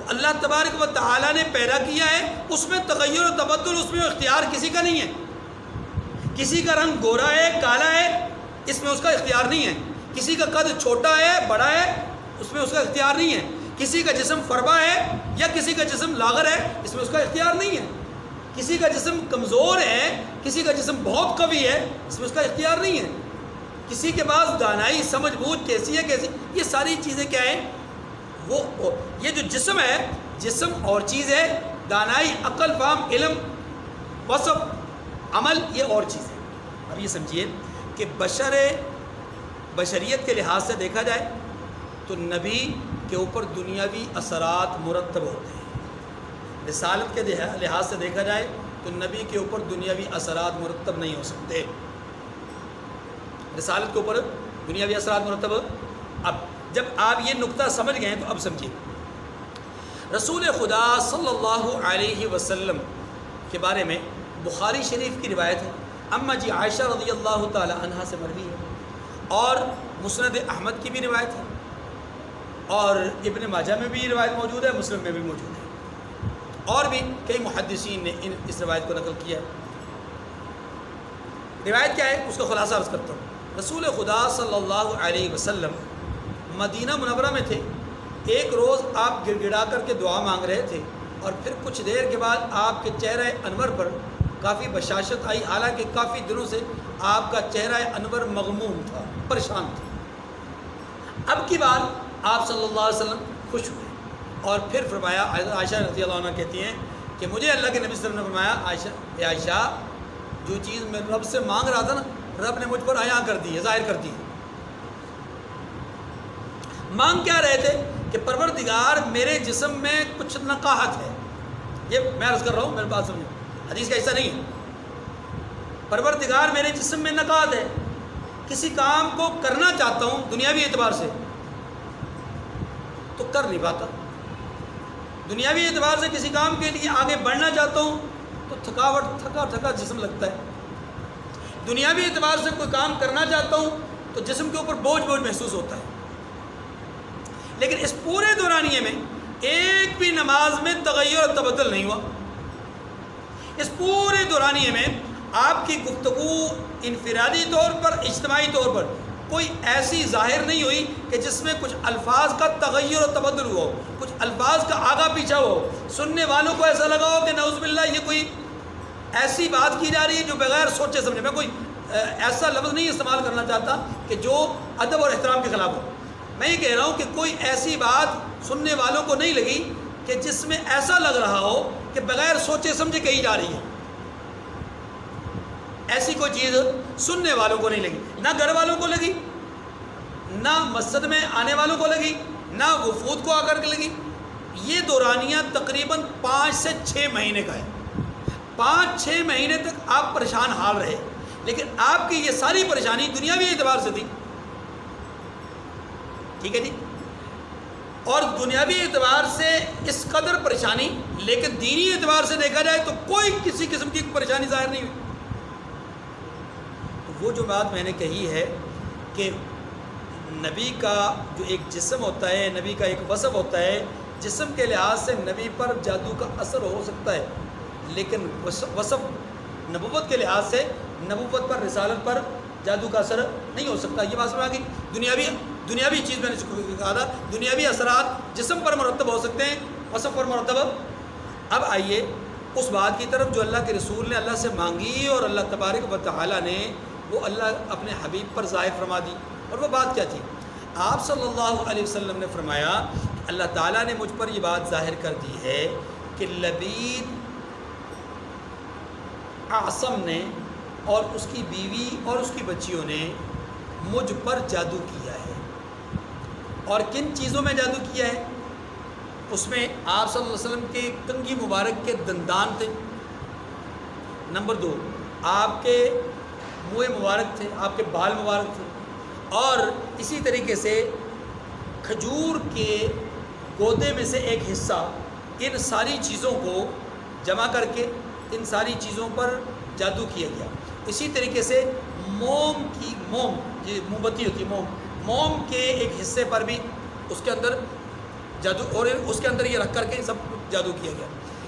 اللہ تبارک و تعالیٰ نے پیدا کیا ہے، اس میں تغیر و تبدل، اس میں اختیار کسی کا نہیں ہے۔ کسی کا رنگ گورا ہے، کالا ہے، اس میں اس کا اختیار نہیں ہے۔ کسی کا قد چھوٹا ہے، بڑا ہے، اس میں اس کا اختیار نہیں ہے۔ کسی کا جسم فربا ہے یا کسی کا جسم لاغر ہے، اس میں اس کا اختیار نہیں ہے۔ کسی کا جسم کمزور ہے، کسی کا جسم بہت قوی ہے، اس میں اس کا اختیار نہیں ہے۔ کسی کے پاس دانائی، سمجھ بوجھ کیسی ہے کیسی، یہ ساری چیزیں کیا ہیں؟ وہ یہ جو جسم ہے، جسم اور چیز ہے، دانائی، عقل، فہم، علم، وصف، عمل، یہ اور چیز ہے۔ اب یہ سمجھیے کہ بشریت کے لحاظ سے دیکھا جائے تو نبی کے اوپر دنیاوی اثرات مرتب ہوتے ہیں۔ رسالت کے لحاظ سے دیکھا جائے تو نبی کے اوپر دنیاوی اثرات مرتب نہیں ہو سکتے۔ رسالت کے اوپر دنیاوی اثرات مرتب۔ اب جب آپ یہ نقطہ سمجھ گئے تو اب سمجھیے، رسول خدا صلی اللہ علیہ وسلم کے بارے میں بخاری شریف کی روایت ہے، اماں جی عائشہ رضی اللہ تعالی عنہا سے مروی ہے، اور مسند احمد کی بھی روایت ہے، اور ابن ماجہ میں بھی روایت موجود ہے، مسلم میں بھی موجود ہے، اور بھی کئی محدثین نے اس روایت کو نقل کیا ہے۔ روایت کیا ہے اس کا خلاصہ عرض کرتا ہوں۔ رسول خدا صلی اللہ علیہ وسلم مدینہ منورہ میں تھے۔ ایک روز آپ گڑ گڑا کر کے دعا مانگ رہے تھے، اور پھر کچھ دیر کے بعد آپ کے چہرہ انور پر کافی بشاشت آئی، حالانکہ کافی دنوں سے آپ کا چہرہ انور مغموم تھا، پریشان تھا۔ اب کی بار آپ صلی اللہ علیہ وسلم خوش ہوئے، اور پھر فرمایا، عائشہ رضی اللہ عنہ کہتی ہیں کہ مجھے اللہ کے نبی صلی اللہ علیہ وسلم نے فرمایا، اے عائشہ، جو چیز میں رب سے مانگ رہا تھا نا، رب نے مجھ پر عیاں کر دی ہے، ظاہر کر دی ہے۔ مانگ کیا رہے تھے کہ پروردگار میرے جسم میں کچھ نقاہت ہے، یہ میں عرض کر رہا ہوں، میرے بات سمجھو، حدیث کا ایسا نہیں ہے۔ پروردگار میرے جسم میں نقاہت ہے، کسی کام کو کرنا چاہتا ہوں دنیاوی اعتبار سے تو کر نہیں پاتا، دنیاوی اعتبار سے کسی کام کے لیے آگے بڑھنا چاہتا ہوں تو تھکا جسم لگتا ہے، دنیاوی اعتبار سے کوئی کام کرنا چاہتا ہوں تو جسم کے اوپر بوجھ محسوس ہوتا ہے۔ لیکن اس پورے دورانیے میں ایک بھی نماز میں تغیر و تبدل نہیں ہوا۔ اس پورے دورانیے میں آپ کی گفتگو انفرادی طور پر، اجتماعی طور پر کوئی ایسی ظاہر نہیں ہوئی کہ جس میں کچھ الفاظ کا تغیر و تبدل ہوا ہو، کچھ الفاظ کا آگا پیچھا ہو، سننے والوں کو ایسا لگا ہو کہ نعوذ باللہ یہ کوئی ایسی بات کی جا رہی ہے جو بغیر سوچے سمجھے، میں کوئی ایسا لفظ نہیں استعمال کرنا چاہتا کہ جو ادب اور احترام کے خلاف ہو. میں یہ کہہ رہا ہوں کہ کوئی ایسی بات سننے والوں کو نہیں لگی کہ جس میں ایسا لگ رہا ہو کہ بغیر سوچے سمجھے کہی جا رہی ہے. ایسی کوئی چیز سننے والوں کو نہیں لگی، نہ گھر والوں کو لگی، نہ مسجد میں آنے والوں کو لگی، نہ وفود کو آ کر کے لگی. یہ دورانیہ تقریباً 5 سے 6 مہینے کا ہے. 5-6 مہینے تک آپ پریشان حال رہے، لیکن آپ کی یہ ساری پریشانی دنیاوی اعتبار سے تھی. ٹھیک ہے جی. اور دنیاوی اعتبار سے اس قدر پریشانی، لیکن دینی اعتبار سے دیکھا جائے تو کوئی کسی قسم کی پریشانی ظاہر نہیں ہوئی. تو وہ جو بات میں نے کہی ہے کہ نبی کا جو ایک جسم ہوتا ہے، نبی کا ایک وصف ہوتا ہے، جسم کے لحاظ سے نبی پر جادو کا اثر ہو سکتا ہے، لیکن وصف نبوت کے لحاظ سے نبوت پر، رسالت پر جادو کا اثر نہیں ہو سکتا. یہ بات سمجھ آ گئی. دنیاوی چیز میں نے کہا تھا، دنیاوی اثرات جسم پر مرتب ہو سکتے ہیں، وصف پر مرتب. اب آئیے اس بات کی طرف جو اللہ کے رسول نے اللہ سے مانگی اور اللہ تبارک و تعالیٰ نے وہ اللہ اپنے حبیب پر ظاہر فرما دی. اور وہ بات کیا تھی؟ آپ صلی اللہ علیہ وسلم نے فرمایا کہ اللہ تعالیٰ نے مجھ پر یہ بات ظاہر کر دی ہے کہ لبید اعصم نے اور اس کی بیوی اور اس کی بچیوں نے مجھ پر جادو کیا ہے. اور کن چیزوں میں جادو کیا ہے؟ اس میں آپ صلی اللہ علیہ وسلم کے کنگھی مبارک کے دندان تھے. نمبر 2، آپ کے منہ مبارک تھے، آپ کے بال مبارک تھے. اور اسی طریقے سے کھجور کے گودے میں سے ایک حصہ، ان ساری چیزوں کو جمع کر کے ان ساری چیزوں پر جادو کیا گیا. اسی طریقے سے موم یہ موم بتی ہوتی ہے، موم کے ایک حصے پر بھی اس کے اندر جادو، اور اس کے اندر یہ رکھ کر کے سب جادو کیا گیا.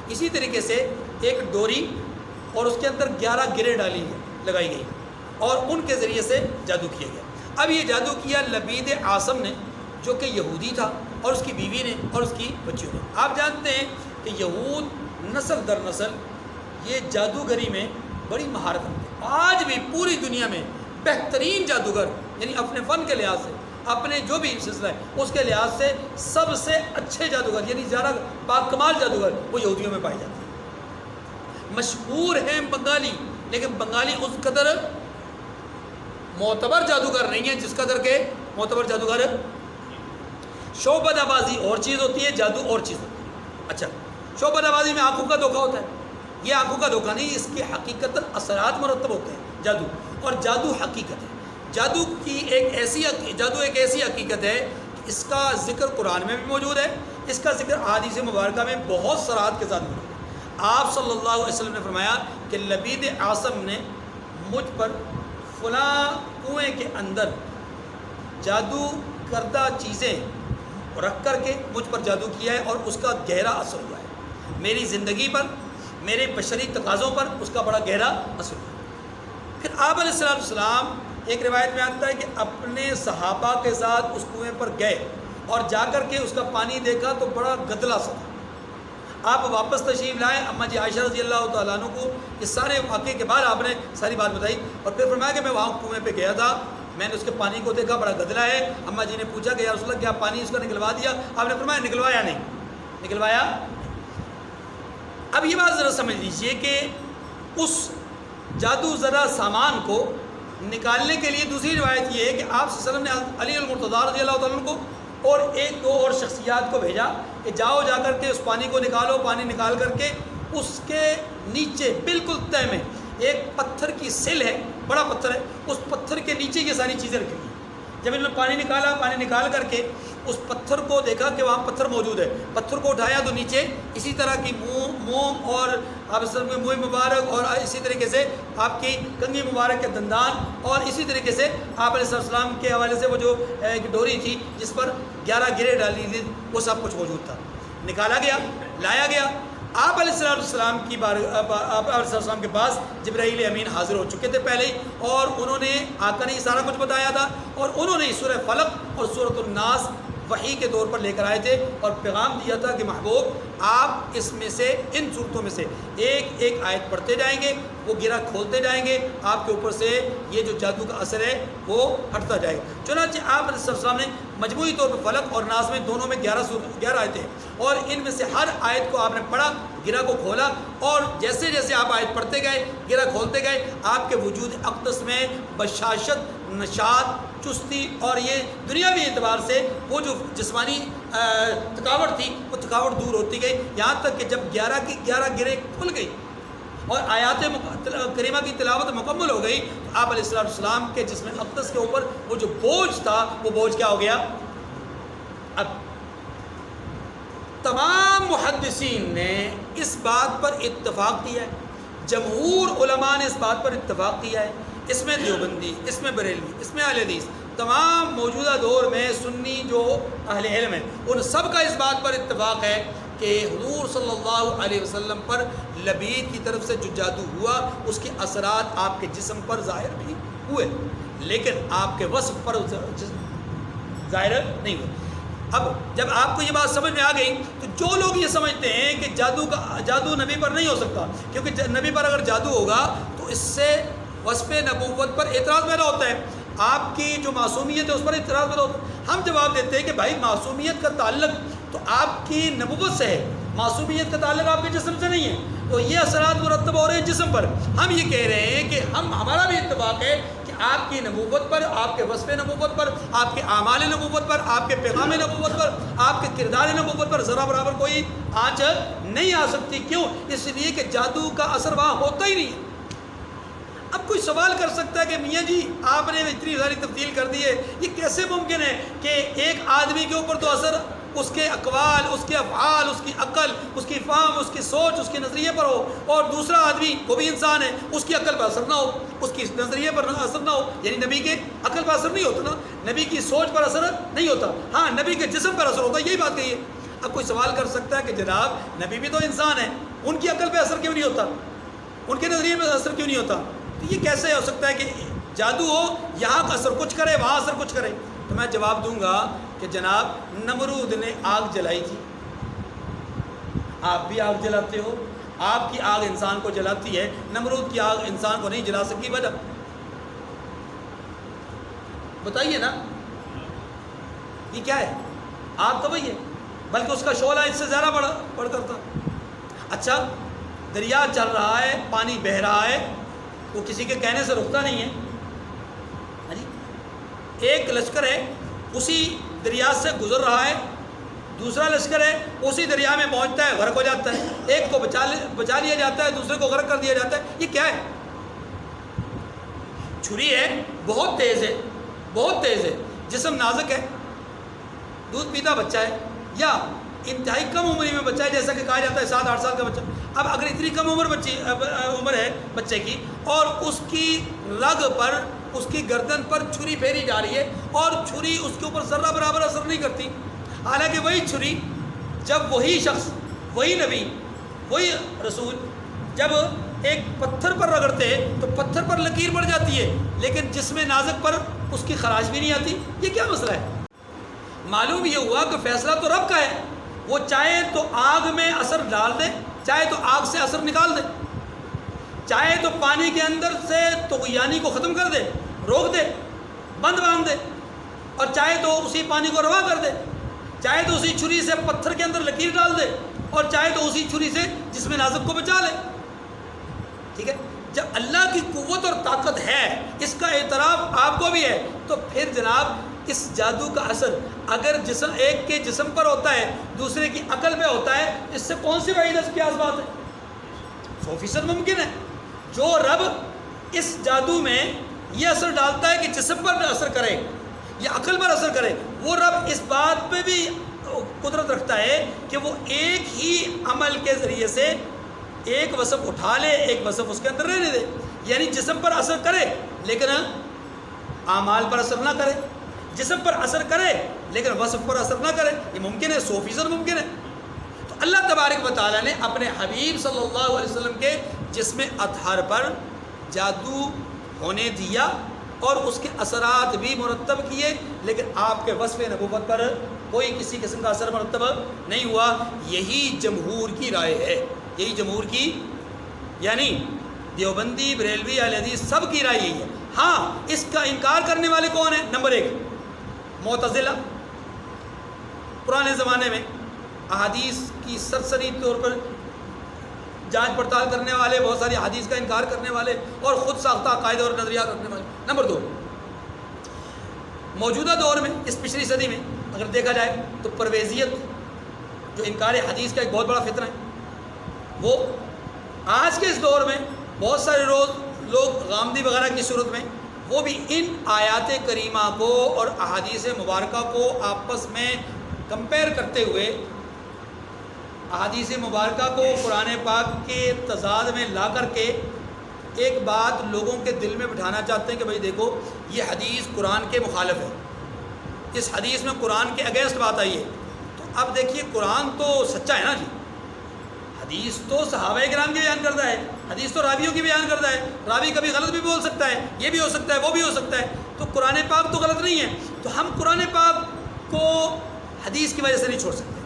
اسی طریقے سے ایک ڈوری اور اس کے اندر 11 گرے لگائی گئی اور ان کے ذریعے سے جادو کیا گیا. اب یہ جادو کیا لبید اعصم نے، جو کہ یہودی تھا، اور اس کی بیوی نے اور اس کی بچیوں نے. آپ جانتے ہیں کہ یہود نسل در نسل یہ جادوگری میں بڑی مہارت رکھتے ہیں. آج بھی پوری دنیا میں بہترین جادوگر، یعنی اپنے فن کے لحاظ سے، اپنے جو بھی سلسلہ ہے اس کے لحاظ سے سب سے اچھے جادوگر، یعنی زیادہ باکمال جادوگر وہ یہودیوں میں پائے جاتے ہیں. مشہور ہیں بنگالی، لیکن بنگالی اس قدر معتبر جادوگر نہیں ہے جس قدر کے معتبر جادوگر. شعبدہ بازی اور چیز ہوتی ہے، جادو اور چیز ہوتی ہے. اچھا، شعبدہ بازی میں آنکھوں کا دھوکہ ہوتا ہے. یہ آنکھوں کا دھوکہ نہیں، اس کے حقیقت اثرات مرتب ہوتے ہیں. جادو اور جادو حقیقت ہے. جادو ایک ایسی حقیقت ہے کہ اس کا ذکر قرآن میں بھی موجود ہے، اس کا ذکر احادیث مبارکہ میں بہت صراحت کے ساتھ موجود ہے. آپ صلی اللہ علیہ وسلم نے فرمایا کہ لبید اعصم نے مجھ پر فلاں کنویں کے اندر جادو کردہ چیزیں رکھ کر کے مجھ پر جادو کیا ہے، اور اس کا گہرا اثر ہوا ہے. میری زندگی پر، میرے بشری تقاضوں پر اس کا بڑا گہرا اثر ہوا. پھر آپ علیہ السلام ایک روایت میں آتا ہے کہ اپنے صحابہ کے ساتھ اس کنویں پر گئے اور جا کر کے اس کا پانی دیکھا تو بڑا گدلا سا تھا. آپ واپس تشریف لائے، اماں جی عائشہ رضی اللہ تعالیٰ عنہ کو اس سارے واقعے کے بعد آپ نے ساری بات بتائی، اور پھر فرمایا کہ میں وہاں کنویں پہ گیا تھا، میں نے اس کے پانی کو دیکھا بڑا گدلا ہے. اماں جی نے پوچھا کہ یا رسول اللہ کیا پانی اس کا نکلوا دیا؟ آپ نے فرمایا نکلوایا نہیں. اب یہ بات ذرا سمجھ لیجئے کہ اس جادو زدہ سامان کو نکالنے کے لیے دوسری روایت یہ ہے کہ آپ صلی اللہ علیہ وسلم نے علی المرتضیٰ رضی اللہ تعالیٰ عنہ کو اور 1-2 اور شخصیات کو بھیجا کہ جاؤ جا کر کے اس پانی کو نکالو. پانی نکال کر کے اس کے نیچے بالکل تہ میں ایک پتھر کی سل ہے، بڑا پتھر ہے، اس پتھر کے نیچے یہ ساری چیزیں رکھی ہوئی ہیں. جب انہوں نے پانی نکالا، پانی نکال کر کے اس پتھر کو دیکھا کہ وہاں پتھر موجود ہے، پتھر کو اٹھایا تو نیچے اسی طرح کی موم اور آپ منہ مبارک اور اسی طریقے سے آپ کی کنگھی مبارک کے دندان، اور اسی طریقے سے آپ علیہ السلام کے حوالے سے وہ جو ایک ڈوری تھی جس پر 11 گرے ڈالی تھی، وہ سب کچھ موجود تھا. نکالا گیا، لایا گیا. آپ علیہ السلام کی آپ علیہ السلام کے پاس جبرائیل امین حاضر ہو چکے تھے پہلے ہی، اور انہوں نے آ کر ہی سارا کچھ بتایا تھا، اور انہوں نے سورہ فلق اور سورۃ الناس وحی کے طور پر لے کر آئے تھے اور پیغام دیا تھا کہ محبوب آپ اس میں سے ان صورتوں میں سے ایک ایک آیت پڑھتے جائیں گے، وہ گرہ کھولتے جائیں گے، آپ کے اوپر سے یہ جو جادو کا اثر ہے وہ ہٹتا جائے گا۔ چنانچہ آپ علیہ السلام نے مجموعی طور پر فلق اور ناس میں دونوں میں 11 آیتیں ہیں، اور ان میں سے ہر آیت کو آپ نے پڑھا، گرہ کو کھولا، اور جیسے جیسے آپ آیت پڑھتے گئے، گرہ کھولتے گئے، آپ کے وجود اقدس میں بشاشت، نشاط، چستی اور یہ دنیاوی اعتبار سے وہ جو جسمانی تھکاوٹ تھی وہ تھکاوٹ دور ہوتی گئی، یہاں تک کہ جب 11 کی 11 گرہ کھل گئی اور آیات کریمہ کی تلاوت مکمل ہو گئی، تو آپ علیہ السلام کے جسم اقدس کے اوپر وہ جو بوجھ تھا وہ بوجھ کیا ہو گیا؟ اب تمام محدثین نے اس بات پر اتفاق کیا ہے، جمہور علماء نے اس بات پر اتفاق کیا ہے، اس میں دیوبندی، اس میں بریلوی، اس میں اہل حدیث، تمام موجودہ دور میں سنی جو اہل علم ہیں ان سب کا اس بات پر اتفاق ہے کہ حضور صلی اللہ علیہ وسلم پر لبید کی طرف سے جو جادو ہوا اس کے اثرات آپ کے جسم پر ظاہر بھی ہوئے، لیکن آپ کے وصف پر ظاہر نہیں ہوئے۔ اب جب آپ کو یہ بات سمجھ میں آ گئی تو جو لوگ یہ سمجھتے ہیں کہ جادو نبی پر نہیں ہو سکتا، کیونکہ نبی پر اگر جادو ہوگا تو اس سے وصف نبوت پر اعتراض پیدا ہوتا ہے، آپ کی جو معصومیت ہے اس پر اعتراض پیدا ہوتا ہے۔ ہم جواب دیتے ہیں کہ بھائی معصومیت کا تعلق تو آپ کی نبوت سے ہے، معصومیت کا تعلق آپ کے جسم سے نہیں ہے، تو یہ اثرات مرتب ہو رہے ہیں جسم پر۔ ہم یہ کہہ رہے ہیں کہ ہمارا بھی اتفاق ہے کہ آپ کی نبوت پر، آپ کے وصف نبوت پر، آپ کے اعمال نبوت پر، آپ کے پیغام نبوت پر، آپ کے کردار نبوت پر ذرا برابر کوئی آنچ نہیں آ سکتی۔ کیوں؟ اس لیے کہ جادو کا اثر وہاں ہوتا ہی نہیں ہے۔ اب کوئی سوال کر سکتا ہے کہ میاں جی آپ نے اتنی ساری تبدیل کر دی ہے، یہ کیسے ممکن ہے کہ ایک آدمی کے اوپر تو اثر اس کے اقوال، اس کے افعال، اس کی عقل، اس کی فہم، اس کی سوچ، اس کے نظریے پر ہو، اور دوسرا آدمی وہ بھی انسان ہے اس کی عقل پر اثر نہ ہو، اس کی نظریے پر اثر نہ ہو؟ یعنی نبی کے عقل پر اثر نہیں ہوتا نا، نبی کی سوچ پر اثر نہیں ہوتا، ہاں نبی کے جسم پر اثر ہوتا ہے، یہی بات کہی ہے۔ اب کوئی سوال کر سکتا ہے کہ جناب نبی بھی تو انسان ہے، ان کی عقل پہ اثر کیوں نہیں ہوتا، ان کے نظریے پہ اثر کیوں نہیں ہوتا؟ تو یہ کیسے ہو سکتا ہے کہ جادو ہو، یہاں کا اثر کچھ کرے وہاں اثر کچھ کرے؟ تو میں جواب دوں گا کہ جناب نمرود نے آگ جلائی تھی، آپ بھی آگ جلاتے ہو، آپ کی آگ انسان کو جلاتی ہے، نمرود کی آگ انسان کو نہیں جلا سکی، وجہ بتائیے نا، یہ کیا ہے؟ آگ تو وہی ہے، بلکہ اس کا شعلہ اس سے زیادہ بڑھ کر تھا۔ اچھا دریا چل رہا ہے، پانی بہہ رہا ہے، وہ کسی کے کہنے سے رکتا نہیں ہے، ایک لشکر ہے اسی دریا سے گزر رہا ہے، دوسرا لشکر ہے اسی دریا میں پہنچتا ہے غرق ہو جاتا ہے، ایک کو بچا لیا جاتا ہے، دوسرے کو غرق کر دیا جاتا ہے، یہ کیا ہے؟ چھری ہے، بہت تیز ہے، بہت تیز ہے، جسم نازک ہے، دودھ پیتا بچہ ہے، یا انتہائی کم عمری میں بچہ ہے، جیسا کہ کہا جاتا ہے 7-8 سال کا بچہ۔ اب اگر اتنی کم عمر ہے بچے کی، اور اس کی رگ پر، اس کی گردن پر چھری پھیری جا رہی ہے، اور چھری اس کے اوپر ذرہ برابر اثر نہیں کرتی، حالانکہ وہی چھری جب وہی شخص، وہی نبی، وہی رسول جب ایک پتھر پر رگڑتے ہیں تو پتھر پر لکیر پڑ جاتی ہے، لیکن جسم نازک پر اس کی خراش بھی نہیں آتی۔ یہ کیا مسئلہ ہے؟ معلوم یہ ہوا کہ فیصلہ تو رب کا ہے، وہ چاہے تو آگ میں اثر ڈال دے، چاہے تو آگ سے اثر نکال دے، چاہے تو پانی کے اندر سے طغیانی کو ختم کر دے، روک دے، بند باندھ دے، اور چاہے تو اسی پانی کو روا کر دے، چاہے تو اسی چھری سے پتھر کے اندر لکیر ڈال دے، اور چاہے تو اسی چھری سے جسم نازک کو بچا لے۔ ٹھیک ہے، جب اللہ کی قوت اور طاقت ہے، اس کا اعتراف آپ کو بھی ہے، تو پھر جناب اس جادو کا اثر اگر جسم ایک کے جسم پر ہوتا ہے، دوسرے کی عقل پہ ہوتا ہے، اس سے کون سی بعید قیاس بات ہے؟ 100% ممکن ہے۔ جو رب اس جادو میں یہ اثر ڈالتا ہے کہ جسم پر اثر کرے یا عقل پر اثر کرے، وہ رب اس بات پہ بھی قدرت رکھتا ہے کہ وہ ایک ہی عمل کے ذریعے سے ایک وصف اٹھا لے، ایک وصف اس کے اندر رہنے دے، یعنی جسم پر اثر کرے لیکن اعمال پر اثر نہ کرے، جسم پر اثر کرے لیکن وصف پر اثر نہ کرے۔ یہ ممکن ہے، 100% ممکن ہے۔ تو اللہ تبارک و تعالیٰ نے اپنے حبیب صلی اللہ علیہ وسلم کے جسم اطہر پر جادو ہونے دیا اور اس کے اثرات بھی مرتب کیے، لیکن آپ کے وصف نبوت پر کوئی کسی قسم کا اثر مرتب نہیں ہوا. یہی جمہور کی رائے ہے, یہی جمہور کی, یعنی دیوبندی, بریلوی, اہل حدیث سب کی رائے یہی ہے. ہاں اس کا انکار کرنے والے کون ہیں؟ نمبر 1 معتزلہ. پرانے زمانے میں احادیث کی سرسری طور پر جانچ پڑتال کرنے والے, بہت ساری حدیث کا انکار کرنے والے اور خود ساختہ عقائد اور نظریات رکھنے والے. نمبر 2 موجودہ دور میں, اس پچھلی صدی میں اگر دیکھا جائے تو پرویزیت جو انکار حدیث کا ایک بہت بڑا فتنہ ہے, وہ آج کے اس دور میں بہت سارے لوگ غامدی وغیرہ کی صورت میں وہ بھی ان آیات کریمہ کو اور احادیث مبارکہ کو آپس میں کمپیئر کرتے ہوئے احادیث مبارکہ کو قرآن پاک کے تضاد میں لا کر کے ایک بات لوگوں کے دل میں بٹھانا چاہتے ہیں کہ بھئی دیکھو یہ حدیث قرآن کے مخالف ہے, اس حدیث میں قرآن کے اگینسٹ بات آئی ہے. تو اب دیکھیے قرآن تو سچا ہے نا جی, حدیث تو صحابہ کرام کی بیان کرتا ہے, حدیث تو راویوں کی بیان کرتا ہے, راوی کبھی غلط بھی بول سکتا ہے, یہ بھی ہو سکتا ہے, وہ بھی ہو سکتا ہے. تو قرآن پاک تو غلط نہیں ہے, تو ہم قرآن پاک کو حدیث کی وجہ سے نہیں چھوڑ سکتے,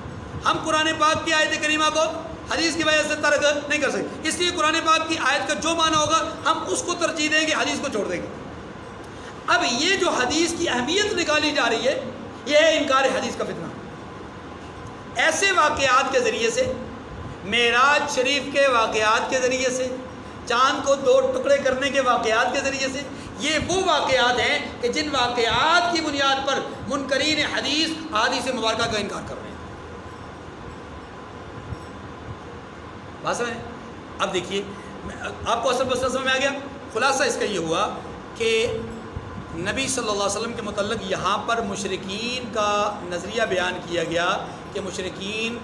ہم قرآن پاک کی آیت کریمہ کو حدیث کی وجہ سے ترک نہیں کر سکتے. اس لیے قرآن پاک کی آیت کا جو معنی ہوگا ہم اس کو ترجیح دیں گے, حدیث کو چھوڑ دیں گے. اب یہ جو حدیث کی اہمیت نکالی جا رہی ہے یہ ہے انکار حدیث کا فتنہ. ایسے واقعات کے ذریعے سے, معراج شریف کے واقعات کے ذریعے سے, چاند کو 2 ٹکڑے کرنے کے واقعات کے ذریعے سے, یہ وہ واقعات ہیں کہ جن واقعات کی بنیاد پر منکرین حدیث احادیث مبارکہ کا انکار کر رہے ہیں. بات سمجھ. اب دیکھیے آپ کو اصل مسئلہ سمجھ میں آ گیا. خلاصہ اس کا یہ ہوا کہ نبی صلی اللہ علیہ وسلم کے متعلق یہاں پر مشرکین کا نظریہ بیان کیا گیا کہ مشرکین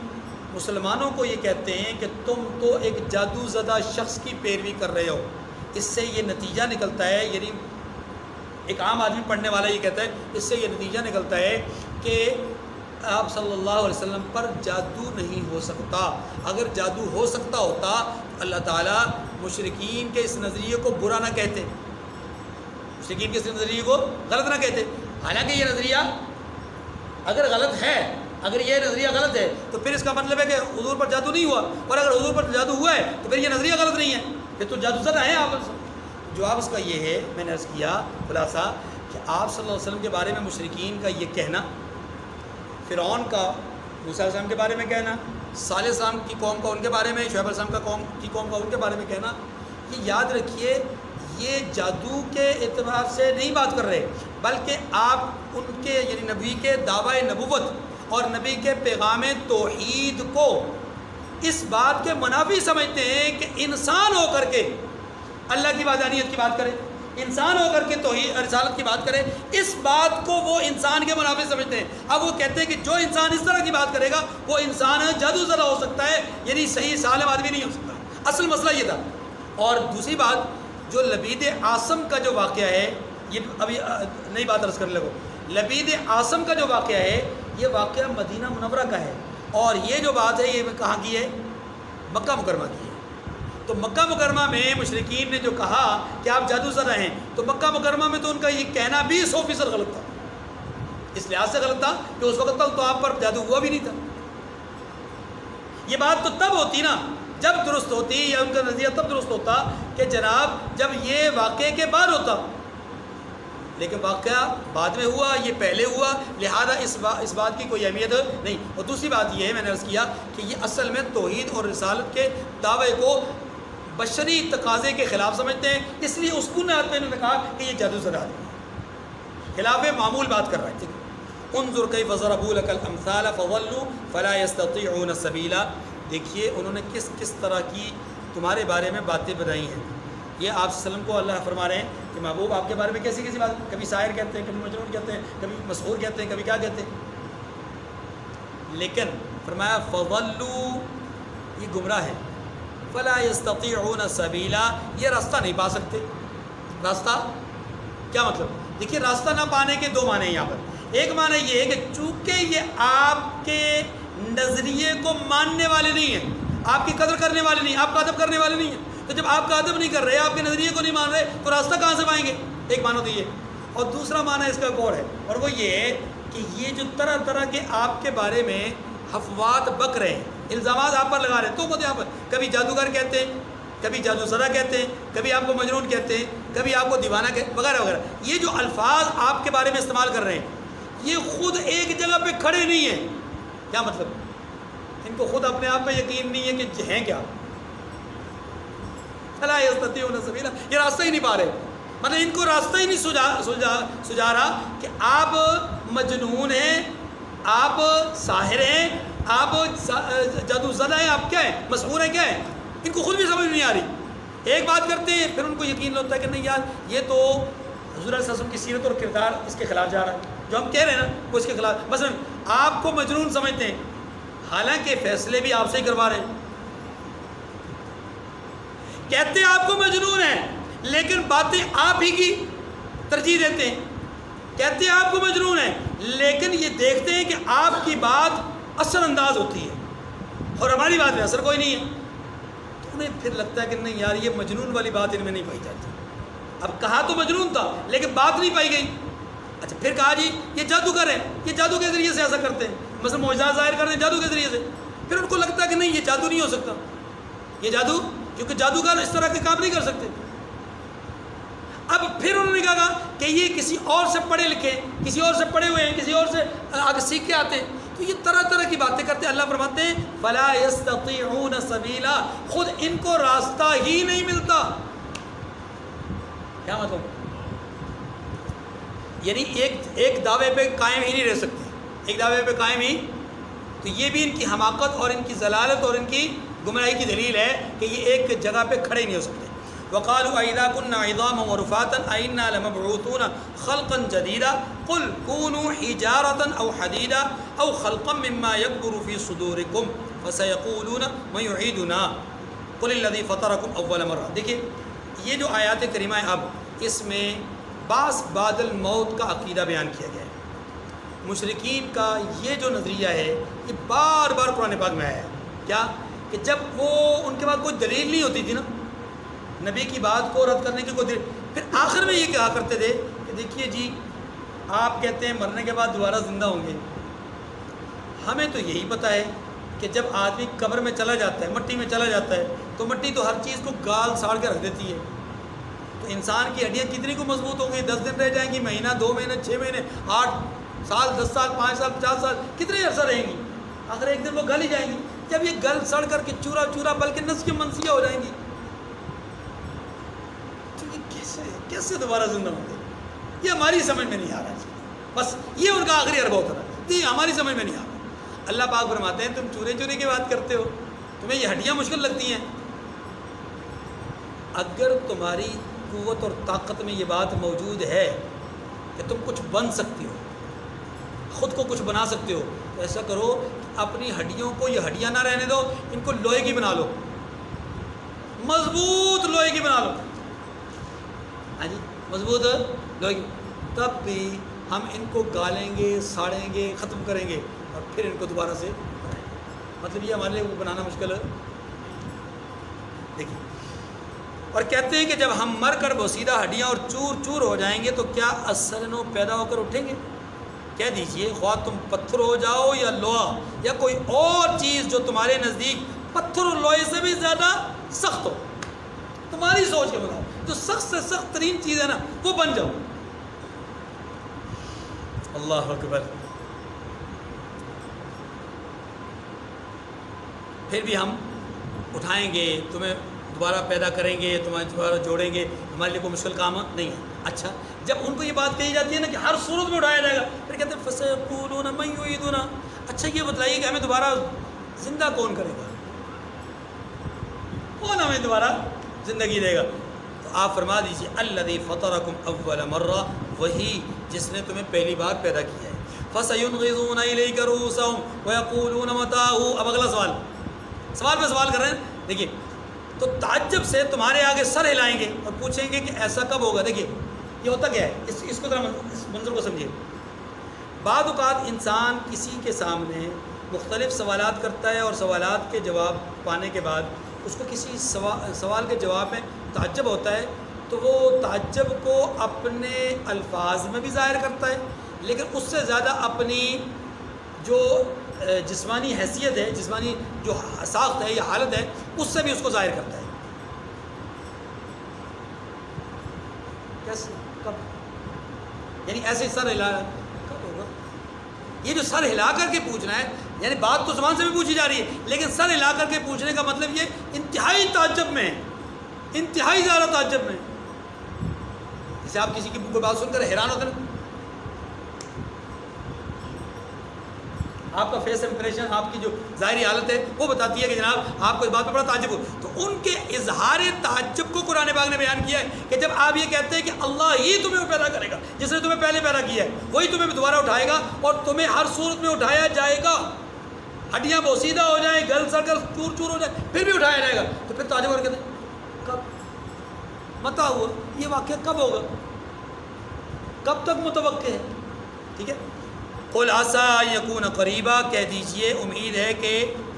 مسلمانوں کو یہ کہتے ہیں کہ تم تو ایک جادو زدہ شخص کی پیروی کر رہے ہو. اس سے یہ نتیجہ نکلتا ہے, یعنی ایک عام آدمی پڑھنے والا یہ کہتا ہے, اس سے یہ نتیجہ نکلتا ہے کہ آپ صلی اللہ علیہ وسلم پر جادو نہیں ہو سکتا. اگر جادو ہو سکتا ہوتا اللہ تعالیٰ مشرکین کے اس نظریے کو برا نہ کہتے, مشرکین کے اس نظریے کو غلط نہ کہتے. حالانکہ یہ نظریہ اگر غلط ہے, اگر یہ نظریہ غلط ہے تو پھر اس کا مطلب ہے کہ حضور پر جادو نہیں ہوا, اور اگر حضور پر جادو ہوا ہے تو پھر یہ نظریہ غلط نہیں ہے, پھر تو جادو زدہ ہیں آپ. جواب اس کا یہ ہے, میں نے عرض کیا خلاصہ, کہ آپ صلی اللہ علیہ وسلم کے بارے میں مشرکین کا یہ کہنا, فرعون کا موسیٰ علیہ السلام کے بارے میں کہنا, صالح علیہ السلام کی قوم کا ان کے بارے میں, شعیب علیہ السلام کی قوم کا ان کے بارے میں کہنا, یہ یاد رکھیے یہ جادو کے اعتبار سے نہیں بات کر رہے, بلکہ آپ ان کے یعنی نبی کے دعوی نبوت اور نبی کے پیغام توحید کو اس بات کے منافی سمجھتے ہیں کہ انسان ہو کر کے اللہ کی وحدانیت کی بات کرے, انسان ہو کر کے توحید رسالت کی بات کرے. اس بات کو وہ انسان کے منافی سمجھتے ہیں. اب وہ کہتے ہیں کہ جو انسان اس طرح کی بات کرے گا وہ انسان جادو زدہ ہو سکتا ہے, یعنی صحیح سالم آدمی نہیں ہو سکتا. اصل مسئلہ یہ تھا. اور دوسری بات, جو لبید عاصم کا جو واقعہ ہے, یہ ابھی نئی بات عرض کرنے لگو. لبید عاصم کا جو واقعہ ہے یہ واقعہ مدینہ منورہ کا ہے, اور یہ جو بات ہے یہ کہاں کی ہے؟ مکہ مکرمہ کی ہے. تو مکہ مکرمہ میں مشرکین نے جو کہا کہ آپ جادو زدہ ہیں, تو مکہ مکرمہ میں تو ان کا یہ کہنا بھی 100% غلط تھا. اس لحاظ سے غلط تھا کہ اس وقت تک تو آپ پر جادو ہوا بھی نہیں تھا. یہ بات تو تب ہوتی نا جب درست ہوتی, یا ان کا نظریہ تب درست ہوتا کہ جناب جب یہ واقعے کے بعد ہوتا, لیکن واقعہ بعد میں ہوا, یہ پہلے ہوا, لہذا اس بات کی کوئی اہمیت نہیں. اور دوسری بات یہ ہے, میں نے عرض کیا کہ یہ اصل میں توحید اور رسالت کے دعوے کو بشری تقاضے کے خلاف سمجھتے ہیں, اس لیے اس بنیاد پہ انہوں نے کہا کہ یہ جادو زدہ ہے, خلاف معمول بات کر رہا ہے. ٹھیک ہے, انظر کیف ضربوا لک الامثال فضلوا فلا يستطيعون سبیلا. دیکھیے انہوں نے کس کس طرح کی تمہارے بارے میں باتیں بتائی ہیں. یہ آپ صلی اللہ علیہ وسلم کو اللہ فرما رہے ہیں کہ محبوب آپ کے بارے میں کیسی کیسی بات, کبھی شاعر کہتے ہیں, کبھی مجنون کہتے ہیں, کبھی مسحور کہتے ہیں, کبھی کیا کہتے ہیں. لیکن فرمایا فضلوا, یہ گمراہ ہے, فلا يستطيعون سبیلا, یہ راستہ نہیں پا سکتے. راستہ کیا مطلب؟ دیکھیے راستہ نہ پانے کے 2 معنی ہیں یہاں پر. ایک معنی یہ ہے کہ چونکہ یہ آپ کے نظریے کو ماننے والے نہیں ہیں, آپ کی قدر کرنے والے نہیں, آپ کا ادب کرنے والے نہیں ہیں, تو جب آپ کا ادب نہیں کر رہے, آپ کے نظریے کو نہیں مان رہے, تو راستہ کہاں سے پائیں گے؟ ایک معنی تو یہ. اور دوسرا معنی اس کا ایک اور ہے, اور وہ یہ ہے کہ یہ جو طرح طرح کے آپ کے بارے میں افواہات بک رہے ہیں، الزامات آپ پر لگا رہے ہیں، تو مجھے آپ کبھی جادوگر کہتے ہیں، کبھی جادو زدہ کہتے ہیں، کبھی آپ کو مجنون کہتے ہیں، کبھی آپ کو دیوانہ کہتے ہیں، وغیرہ وغیرہ. یہ جو الفاظ آپ کے بارے میں استعمال کر رہے ہیں یہ خود ایک جگہ پہ کھڑے نہیں ہیں. کیا مطلب؟ ان کو خود اپنے آپ پہ یقین نہیں ہے کہ ہیں کیا. فلا یستطیعون سبیلا، یہ راستہ ہی نہیں پا رہے. مطلب ان کو راستہ ہی نہیں سجا رہا کہ آپ مجنون ہیں، آپ ساحر ہیں، آپ جادو زدہ ہیں، آپ کیا ہیں، مسحور ہیں، کیا ہیں. ان کو خود بھی سمجھ نہیں آ رہی. ایک بات کرتے ہیں پھر ان کو یقین ہوتا ہے کہ نہیں یار یہ تو حضور صلی اللہ علیہ وسلم کی سیرت اور کردار اس کے خلاف جا رہا ہے. جو ہم کہہ رہے ہیں نا وہ اس کے خلاف. مثلا آپ کو مجنون سمجھتے ہیں حالانکہ فیصلے بھی آپ سے ہی کروا رہے ہیں. کہتے ہیں آپ کو مجنون ہیں لیکن باتیں آپ ہی کی ترجیح دیتے ہیں. کہتے ہیں آپ کو مجنون ہیں لیکن یہ دیکھتے ہیں کہ آپ کی بات اثر انداز ہوتی ہے اور ہماری بات میں اثر کوئی نہیں ہے. تو انہیں پھر لگتا ہے کہ نہیں یار یہ مجنون والی بات ان میں نہیں پائی جاتی. اب کہا تو مجنون تھا لیکن بات نہیں پائی گئی. اچھا پھر کہا جی یہ جادوگر ہیں، یہ جادو کے ذریعے سے ایسا کرتے ہیں، مثلا معجزات ظاہر کرتے ہیں جادو کے ذریعے سے. پھر ان کو لگتا ہے کہ نہیں یہ جادو نہیں ہو سکتا، یہ جادو، کیونکہ جادوگر اس طرح کے کام نہیں کر سکتے. اب پھر انہوں نے کہا کہ یہ کسی اور سے پڑھے لکھے، کسی اور سے پڑھے ہوئے ہیں، کسی اور سے آگے سیکھ کے آتے ہیں. تو یہ طرح طرح کی باتیں کرتے ہیں. اللہ فرماتے ہیں فلا یستطیعون سبیلا، خود ان کو راستہ ہی نہیں ملتا. کیا مطلب؟ یعنی ایک دعوے پہ قائم ہی نہیں رہ سکتے، ایک دعوے پہ قائم ہی. تو یہ بھی ان کی حماقت اور ان کی ضلالت اور ان کی گمراہی کی دلیل ہے کہ یہ ایک جگہ پہ کھڑے ہی نہیں ہو سکتے. وقالوا اذا كنا عظاما ورفاتا ائنا لمبعوثون خلقا جديدا قل كونوا حجارة او حديدا او خلقا مما يكبر في صدوركم فسيقولون من يعيدنا قل الذي فطركم اول مرة. دیکھیے یہ جو آیات کریمہ ہے اب اس میں بعض بعد الموت کا عقیدہ بیان کیا گیا ہے. مشرکین کا یہ جو نظریہ ہے یہ بار بار قرآن پاک میں آیا ہے. کیا کہ جب وہ ان کے پاس کوئی دلیل نہیں ہوتی تھی نا نبی کی بات کو رد کرنے کی کوئی دلیل، پھر آخر میں یہ کہا کرتے تھے کہ دیکھیے جی آپ کہتے ہیں مرنے کے بعد دوبارہ زندہ ہوں گے، ہمیں تو یہی پتہ ہے کہ جب آدمی قبر میں چلا جاتا ہے، مٹی میں چلا جاتا ہے تو مٹی تو ہر چیز کو گال ساڑ کے رکھ دیتی ہے. تو انسان کی ہڈیاں کتنی کو مضبوط ہوں گی؟ 10 دن رہ جائیں گی، مہینہ، 2 مہینے، 6 مہینے، 8 سال، 10 سال، 5 سال، 50 سال، کتنے عرصہ رہیں گی؟ آخر ایک دن وہ گل ہی جائیں گی. جب یہ گل سڑ کر کے چورا چورا بلکہ نسیہ منسیہ ہو جائیں گی تو یہ کیسے دوبارہ زندہ ہوں گے؟ یہ ہماری سمجھ میں نہیں آ رہا. بس یہ ان کا آخری عربہ ہوتا رہا، یہ ہماری سمجھ میں نہیں آ رہا. اللہ پاک فرماتے ہیں تم چورے چورے کی بات کرتے ہو، تمہیں یہ ہڈیاں مشکل لگتی ہیں. اگر تمہاری قوت اور طاقت میں یہ بات موجود ہے کہ تم کچھ بن سکتے ہو، خود کو کچھ بنا سکتے ہو، تو ایسا کرو اپنی ہڈیوں کو یہ ہڈیاں نہ رہنے دو، ان کو لوہے کی بنا لو، مضبوط لوہے کی بنا لو. ہاں جی مضبوط لوہے کی، تب بھی ہم ان کو گالیں گے، ساڑیں گے، ختم کریں گے اور پھر ان کو دوبارہ سے بنائیں گے. مطلب یہ ہمارے لیے وہ بنانا مشکل ہے. دیکھیے اور کہتے ہیں کہ جب ہم مر کر بوسیدہ ہڈیاں اور چور چور ہو جائیں گے تو کیا اثر نو پیدا ہو کر اٹھیں گے؟ کہہ دیجئے خواہ تم پتھر ہو جاؤ یا لوہا یا کوئی اور چیز جو تمہارے نزدیک پتھر اور لوہے سے بھی زیادہ سخت ہو، تمہاری سوچ کے مطابق جو سخت سے سخت ترین چیز ہے نا وہ بن جاؤ. اللہ اکبر. پھر بھی ہم اٹھائیں گے، تمہیں دوبارہ پیدا کریں گے، تمہیں دوبارہ جوڑیں گے، ہمارے لیے کوئی مشکل کام نہیں ہے. اچھا جب ان کو یہ بات کہی جاتی ہے نا کہ ہر صورت میں اٹھایا جائے گا، پھر کہتے ہیں فَسَيَقُولُونَ مَن يُعِيدُنَا. اچھا یہ بتلائیے کہ ہمیں دوبارہ زندہ کون کرے گا، کون ہمیں دوبارہ زندگی دے گا؟ تو آپ فرما دیجیے الَّذِي فَطَرَكُمْ أَوَّلَ مَرَّةٍ، وہی جس نے تمہیں پہلی بار پیدا کیا ہے. فَسَيُنْغِضُونَ إِلَيْكَ رُؤُوسَهُمْ وَيَقُولُونَ مَتَىٰ. اب اگلا سوال پہ سوال کر رہے ہیں. دیکھیے تو تعجب سے تمہارے آگے سر ہلائیں گے اور پوچھیں گے کہ ایسا کب ہوگا. دیکھیے یہ ہوتا کیا ہے، اس کو ذرا اس منظر کو سمجھیے. بعض اوقات انسان کسی کے سامنے مختلف سوالات کرتا ہے اور سوالات کے جواب پانے کے بعد اس کو کسی سوال کے جواب میں تعجب ہوتا ہے تو وہ تعجب کو اپنے الفاظ میں بھی ظاہر کرتا ہے لیکن اس سے زیادہ اپنی جو جسمانی حیثیت ہے، جسمانی جو ساخت ہے یا حالت ہے، اس سے بھی اس کو ظاہر کرتا ہے۔ کیسے؟ کب؟ یعنی ایسے سر ہلا کب ہوگا؟ یہ جو سر ہلا کر کے پوچھنا ہے، یعنی بات تو زبان سے بھی پوچھی جا رہی ہے، لیکن سر ہلا کر کے پوچھنے کا مطلب یہ انتہائی تعجب میں ہے، انتہائی زیادہ تعجب میں۔ جیسے آپ کسی کی کوئی بات سن کر حیران ہوتے ہیں، آپ کا فیس امپریشن، آپ کی جو ظاہری حالت ہے وہ بتاتی ہے کہ جناب آپ کو اس بات پہ بڑا تعجب ہو۔ تو ان کے اظہار تعجب کو قرآن پاک نے بیان کیا ہے کہ جب آپ یہ کہتے ہیں کہ اللہ ہی تمہیں پیدا کرے گا، جس نے تمہیں پہلے پیدا کیا ہے وہی تمہیں دوبارہ اٹھائے گا اور تمہیں ہر صورت میں اٹھایا جائے گا، ہڈیاں بوسیدہ ہو جائیں، گل سڑ کر چور چور ہو جائے، پھر بھی اٹھایا جائے گا، تو پھر تعجب کر کے کب متا ہوا، یہ واقعہ کب ہوگا، کب تک متوقع ہے؟ ٹھیک ہے، قل عسى يكون قریبا، کہہ دیجئے امید ہے کہ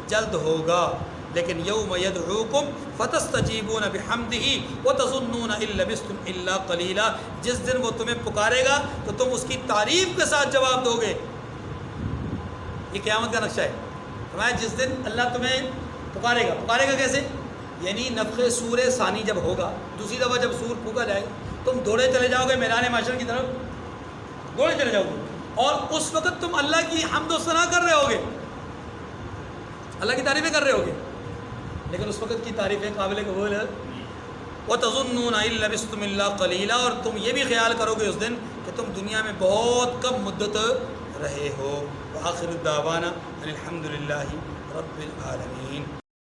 جلد ہوگا، لیکن یوم یدعوکم فتستجیبون بحمدہ وتظنون ان لبثتم الا قلیلا، جس دن وہ تمہیں پکارے گا تو تم اس کی تعریف کے ساتھ جواب دو گے۔ یہ قیامت کا نقشہ ہے، فرمایا جس دن اللہ تمہیں پکارے گا کیسے؟ یعنی نفخ سور ثانی جب ہوگا، دوسری دفعہ جب سور پھونکا جائے گا، تم دوڑے چلے جاؤ گے میدان معاشر کی طرف، دوڑے چلے جاؤ گے، اور اس وقت تم اللہ کی حمد و ثنا کر رہے ہوگے، اللہ کی تعریفیں کر رہے ہوگے، لیکن اس وقت کی تعریفیں قابل قبول ہے۔ وَتَظُنُّونَ إِن لَبِثْتُمْ إِلَّا قَلِيلًا، اور تم یہ بھی خیال کرو گے اس دن کہ تم دنیا میں بہت کم مدت رہے ہو۔ وآخر الدعوانا ان الحمد للہ رب العالمین۔